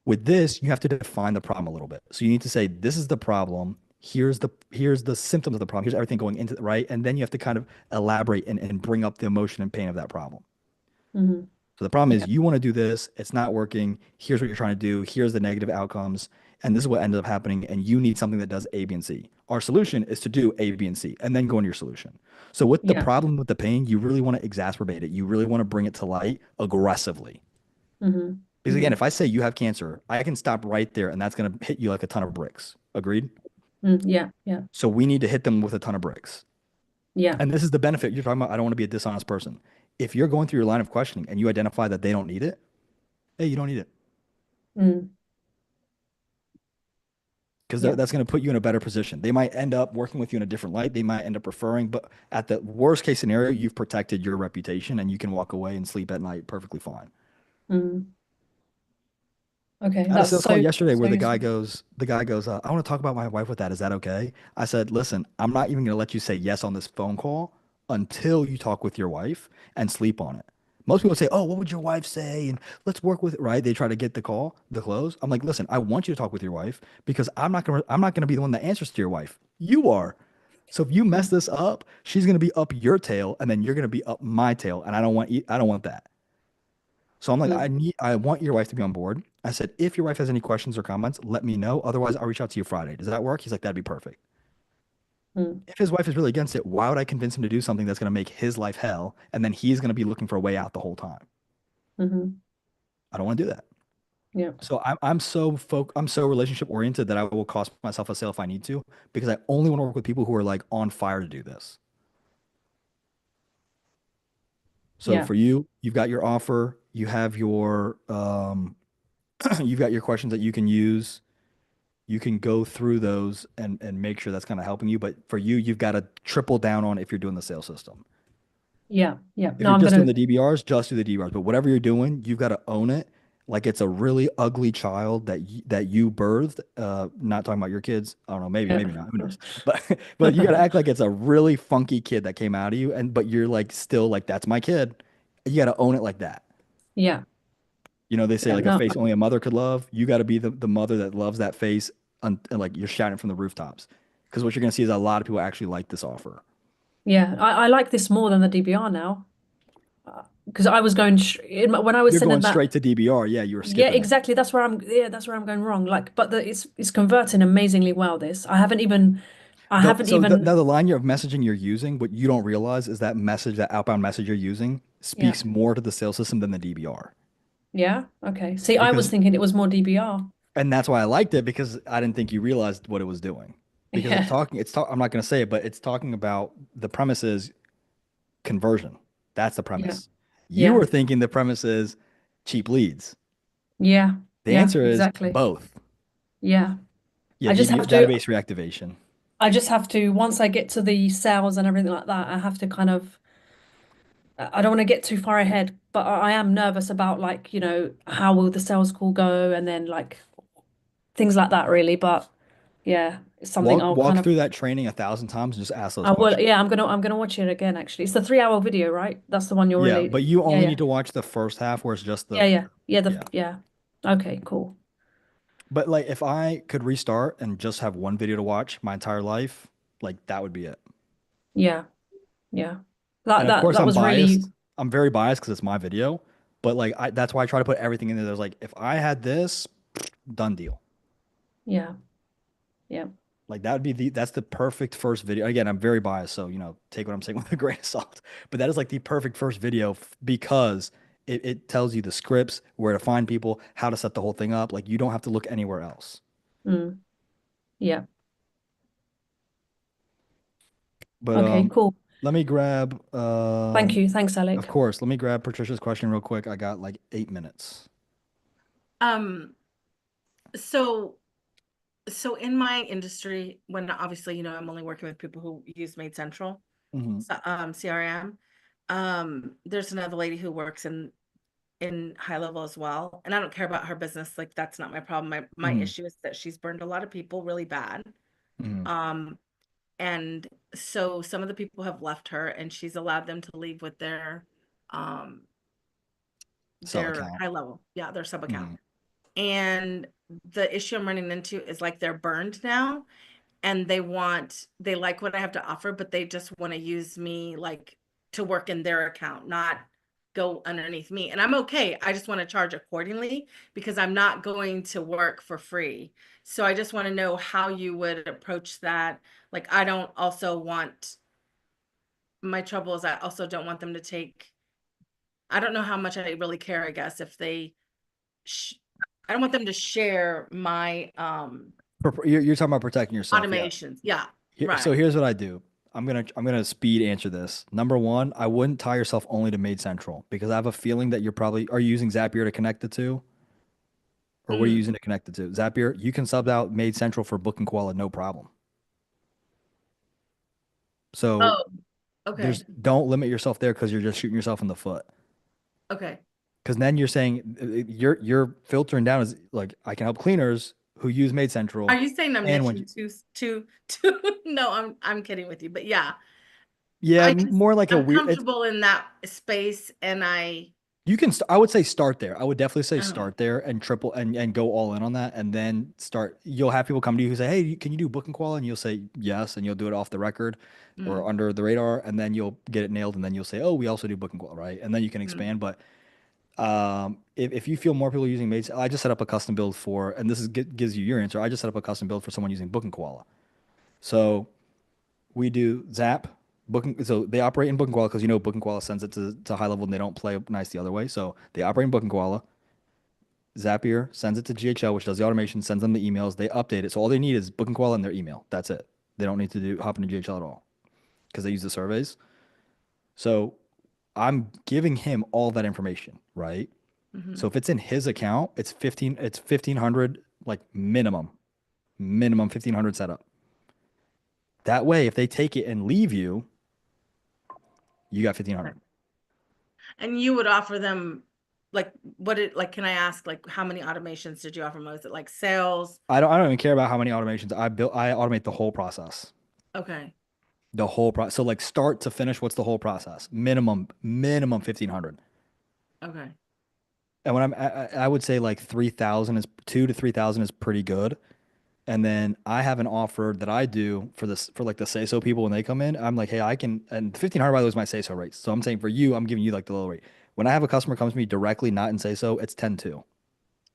With this, you have to define the problem a little bit. So you need to say, this is the problem. Here's the symptoms of the problem. Here's everything going into it, right? And then you have to kind of elaborate and bring up the emotion and pain of that problem. Mm, So the problem yeah. is you want to do this, it's not working. Here's what you're trying to do. Here's the negative outcomes. And this is what ended up happening. And you need something that does A, B, and C. Our solution is to do A, B, and C, and then go into your solution. So with the Yeah. problem with the pain, you really want to exacerbate it. You really want to bring it to light aggressively. Hmm Because again, if I say you have cancer, I can stop right there and that's going to hit you like a ton of bricks. Agreed? Yeah. Yeah. So we need to hit them with a ton of bricks. Yeah. And this is the benefit you're talking about. I don't want to be a dishonest person. If you're going through your line of questioning and you identify that they don't need it, hey, you don't need it. Mm, Because yeah. that's going to put you in a better position. They might end up working with you in a different light. They might end up referring, but at the worst case scenario, you've protected your reputation and you can walk away and sleep at night perfectly fine. Mm. Okay. I had a That's sales call so yesterday so where useful. the guy goes, I want to talk about my wife with that. Is that okay? I said, listen, I'm not even going to let you say yes on this phone call until you talk with your wife and sleep on it. Most people say, oh, what would your wife say? And let's work with it, right? They try to get the close. I'm like, listen, I want you to talk with your wife because I'm not gonna be the one that answers to your wife. You are. So if you mess Mm, this up, she's gonna be up your tail, and then you're gonna be up my tail, and I don't want that. So I'm like, mm, I want your wife to be on board. I said, if your wife has any questions or comments, let me know. Otherwise, I'll reach out to you Friday. Does that work? He's like, that'd be perfect. mm, If his wife is really against it, why would I convince him to do something that's going to make his life hell? And then he's going to be looking for a way out the whole time. hmm I don't want to do that. Yeah. So I'm so relationship oriented that I will cost myself a sale if I need to, because I only want to work with people who are like on fire to do this. So Yeah. for you, you've got your offer, you have your you've got your questions that you can use. You can go through those and make sure that's kind of helping you. But for you, you've got to triple down on if you're doing the sales system. Yeah. Yeah. If No, you're I'm just doing gonna. the DBRs, just do the DBRs. But whatever you're doing, you've got to own it like it's a really ugly child that you birthed. Not talking about your kids. I don't know, maybe, Yeah. maybe not. Who knows? But you got to act like it's a really funky kid that came out of you, and but you're like still like that's my kid. You got to own it like that. Yeah. They say Yeah. like a No. face only a mother could love. You got to be the mother that loves that face, and like you're shouting it from the rooftops. Because what you're gonna see is a lot of people actually like this offer. Yeah. I like this more than the DBR now because I was going when I was You're sending going that. straight to DBR. Yeah, you were Yeah, skipping it. exactly. That's where I'm. Yeah, that's where I'm going wrong. Like, but it's converting amazingly well. This I haven't even. I haven't Now even. the line of messaging you're using, what you don't realize is that message, that outbound message you're using, Yeah. speaks more to the sales system than the DBR. Yeah. Okay. See, I was Because, thinking it was more DBR. and that's why I liked it because I didn't think you realized what it was doing. because it's Yeah. talking, I'm not going to say it, but it's talking about the premise is conversion. That's the Yeah. premise. You Yeah. were thinking the premise is cheap leads. Yeah. The Yeah. answer is Exactly. both. Yeah. Yeah, I just have to, database reactivation. once I get to the sales and everything like that, I have to kind of, I don't want to get too far ahead, but I am nervous about like, how will the sales call go and then like things like that really. But yeah, it's something I'll kind Walk of, through that training 1,000 times and just ask those I will, questions. yeah, I'm gonna watch it again actually. It's the 3 hour video, right? That's the one you're Yeah, really, but you yeah, only yeah. need to watch the first half where it's just the Yeah, yeah. Yeah, yeah. yeah. Okay, cool. But like if I could restart and just have one video to watch my entire life, like that would be it. Yeah, yeah. And That of that course that I'm was really, biased. I'm very biased because it's my video, but like that's why I try to put everything in there. There's like if I had this, done deal. yeah, yeah. Like that would be that's the perfect first video. Again, I'm very biased, so take what I'm saying with a grain of salt. But that is like the perfect first video because it tells you the scripts, where to find people, how to set the whole thing up. Like you don't have to look anywhere else. Mm, yeah. But Okay, cool. let me grab Thank you. Thanks, of Alec. course, let me grab Patricia's question real quick. I got like 8 minutes. Um, so so in my industry, when obviously, I'm only working with people who use Made Central, Hmm. so, CRM. There's another lady who works in high level as well, and I don't care about her business. Like that's not my problem. My Hmm. issue is that she's burned a lot of people really bad. Hmm. Um, and so some of the people have left her, and she's allowed them to leave with um Sub their account. high level, yeah, their sub account. Hmm. And the issue I'm running into is like they're burned now, and they like what I have to offer, but they just want to use me like to work in their account, not go underneath me. And I'm okay. I just want to charge accordingly because I'm not going to work for free. So I just want to know how you would approach that. Like I don't also want my trouble is I also don't want them to take, I don't know how much I really care, I guess, if they sh I don't want them to share my You're talking about protecting yourself. Yeah. automations. Yeah, So right. here's what I do. I'm gonna speed answer this. Number one, I wouldn't tie yourself only to Made Central because I have a feeling that are you using Zapier to connect it to, or what are you Mm. using to connect it to? Zapier, you can sub out Made Central for Booking Koala, no problem. So Oh, okay. there's don't limit yourself there because you're just shooting yourself in the foot. Okay. Because then you're saying you're filtering down as like I can help cleaners who use Made Are Central, you saying I'm and when niching too? No, I'm kidding with you. But yeah, yeah, I just more like a I'm weird. It's comfortable in that space, and You can, I would say start there. I would definitely say uh, start there and triple and go all in on that, and then start. You'll have people come to you who say, "Hey, can you do booking qual?" And you'll say yes, and you'll do it off the record or mm, under the radar, and then you'll get it nailed, and then you'll say, "Oh, we also do booking qual," right? And then you can mm, expand. But if you feel more people using Mates, I just set up a custom build for, and this gives you your answer. I just set up a custom build for someone using booking koala. So we do Zap booking. So they operate in booking koala because booking koala sends it to high level, and they don't play nice the other way. So they operate in booking koala. Zapier sends it to GHL, which does the automation, sends them the emails. They update it. So all they need is booking koala and their email. That's it. They don't need to hop into GHL at all because they use the surveys. So I'm giving him all that information, right? hmm So if it's in his account, it's 1500 like minimum 1500 setup. That way, if they take it and leave you, you got 1500. And you would offer them like what it like? Can I ask like how many automations did you offer? Was it like sales? I don't even care about how many automations I built. I automate the whole process. Okay. The whole process. So like start to finish, what's the whole process? Minimum 1500. Okay. And when I would say like 3000 is 2 to 3000 is pretty good. And then I have an offer that I do for this for like the SASO people when they come in. I'm like, hey, I can, and 1500 by the way is my SASO rate. So I'm saying for you, I'm giving you like the low rate. When I have a customer comes to me directly, not in SASO, it's 10.2,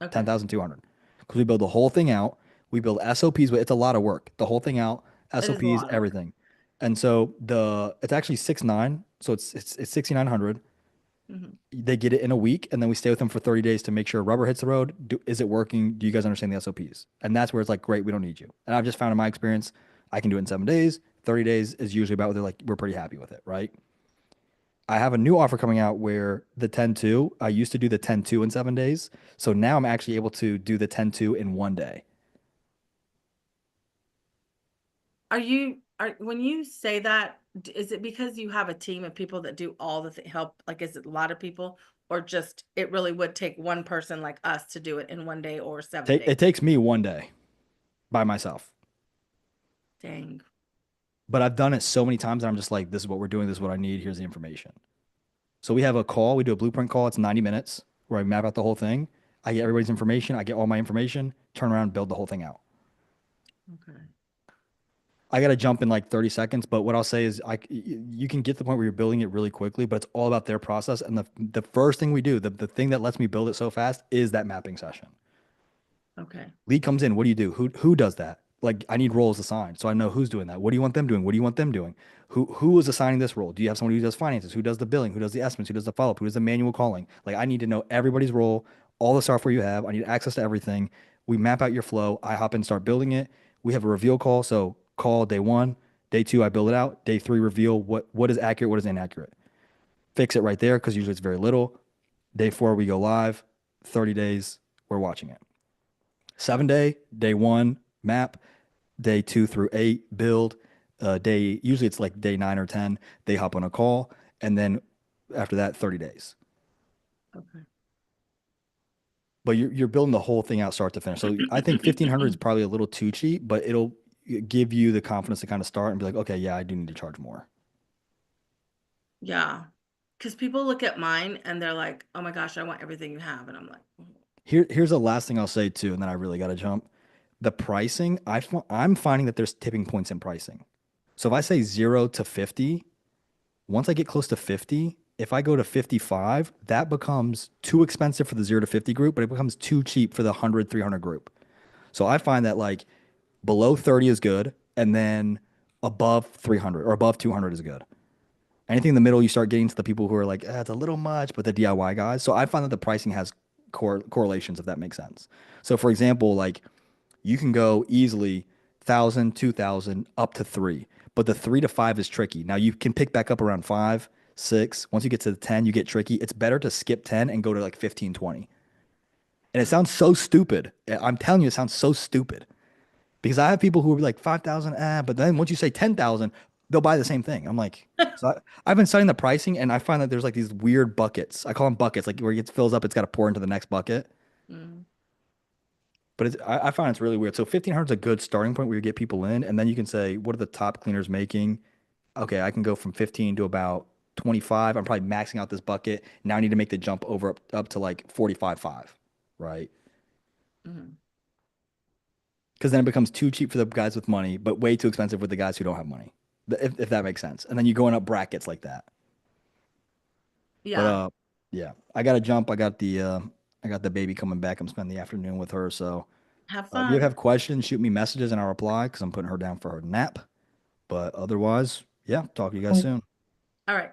Okay. 10,200. Because we build the whole thing out. We build SOPs, but it's a lot of work. The whole thing out, It is a SOPs, lot of work. everything. And so it's actually 6.9. So it's 6,900. Hmm. They get it in a week, and then we stay with them for 30 days to make sure rubber hits the road. Is it working? Do you guys understand the SOPs? And that's where it's like, great, we don't need you. And I've just found in my experience, I can do it in 7 days. 30 days is usually about what they're like, we're pretty happy with it, right? I have a new offer coming out where the 10-2, I used to do the 10-2 in 7 days. So now I'm actually able to do the 10-2 in 1 day. When you say that, is it because you have a team of people that do all the help? Like, is it a lot of people, or just it really would take one person like us to do it in 1 day or 7 days? It takes me 1 day by myself. Dang. But I've done it so many times that I'm just like, this is what we're doing. This is what I need. Here's the information. So we have a call. We do a blueprint call. It's 90 minutes where I map out the whole thing. I get everybody's information. I get all my information, turn around, build the whole thing out. Okay. I got to jump in like 30 seconds. But what I'll say is you can get to the point where you're building it really quickly, but it's all about their process. And the first thing we do, the thing that lets me build it so fast is that mapping session. Okay. Lead comes in. What do you do? Who does that? Like I need roles assigned, so I know who's doing that. What do you want them doing? What do you want them doing? Who is assigning this role? Do you have somebody who does finances? Who does the billing? Who does the estimates? Who does the follow up? Who does the manual calling? Like I need to know everybody's role, all the software you have. I need access to everything. We map out your flow. I hop in, and start building it. We have a reveal call. So call day one, day two, I build it out. Day three, reveal what is accurate, what is inaccurate. Fix it right there because usually it's very little. Day four, we go live. 30 days, we're watching it. 7 day, day one, map. Day 2 through 8, build. Usually it's like day 9 or 10, they hop on a call. And then after that, 30 days. Okay. But you're building the whole thing out start to finish. So I think 1,500 is probably a little too cheap, but it'll give you the confidence to kind of start and be like, okay, yeah, I do need to charge more. Yeah. Because people look at mine and they're like, oh my gosh, I want everything you have. And I'm like, Here's the last thing I'll say too, and then I really got to jump. The pricing, I'm finding that there's tipping points in pricing. So if I say 0 to 50, once I get close to 50, if I go to 55, that becomes too expensive for the 0 to 50 group, but it becomes too cheap for the 100, 300 group. So I find that like below 30 is good, and then above 300 or above 200 is good. Anything in the middle, you start getting to the people who are like, it's a little much, but the DIY guys. So I find that the pricing has correlations, if that makes sense. So for example, like you can go easily 1,000, 2,000, up to three, but the 3 to 5 is tricky. Now you can pick back up around 5, 6. Once you get to the 10, you get tricky. It's better to skip 10 and go to like 15, 20. And it sounds so stupid. I'm telling you, it sounds so stupid because I have people who will be like 5,000, but then once you say 10,000, they'll buy the same thing. I'm like, I've been studying the pricing and I find that there's like these weird buckets. I call them buckets, like where it fills up, it's got to pour into the next bucket. mm, But I find it's really weird. So 1,500 is a good starting point where you get people in, and then you can say, what are the top cleaners making? Okay, I can go from 15 to about 25. I'm probably maxing out this bucket. Now I need to make the jump over up to like 45.5, right? mm. Because then it becomes too cheap for the guys with money, but way too expensive with the guys who don't have money. If that makes sense. And then you go in up brackets like that. But Yeah. yeah, I gotta jump. I got the baby coming back. I'm spending the afternoon with her. So Have if you fun. have questions, shoot me messages and I'll reply because I'm putting her down for her nap. But otherwise, yeah, talk to you guys soon. All right.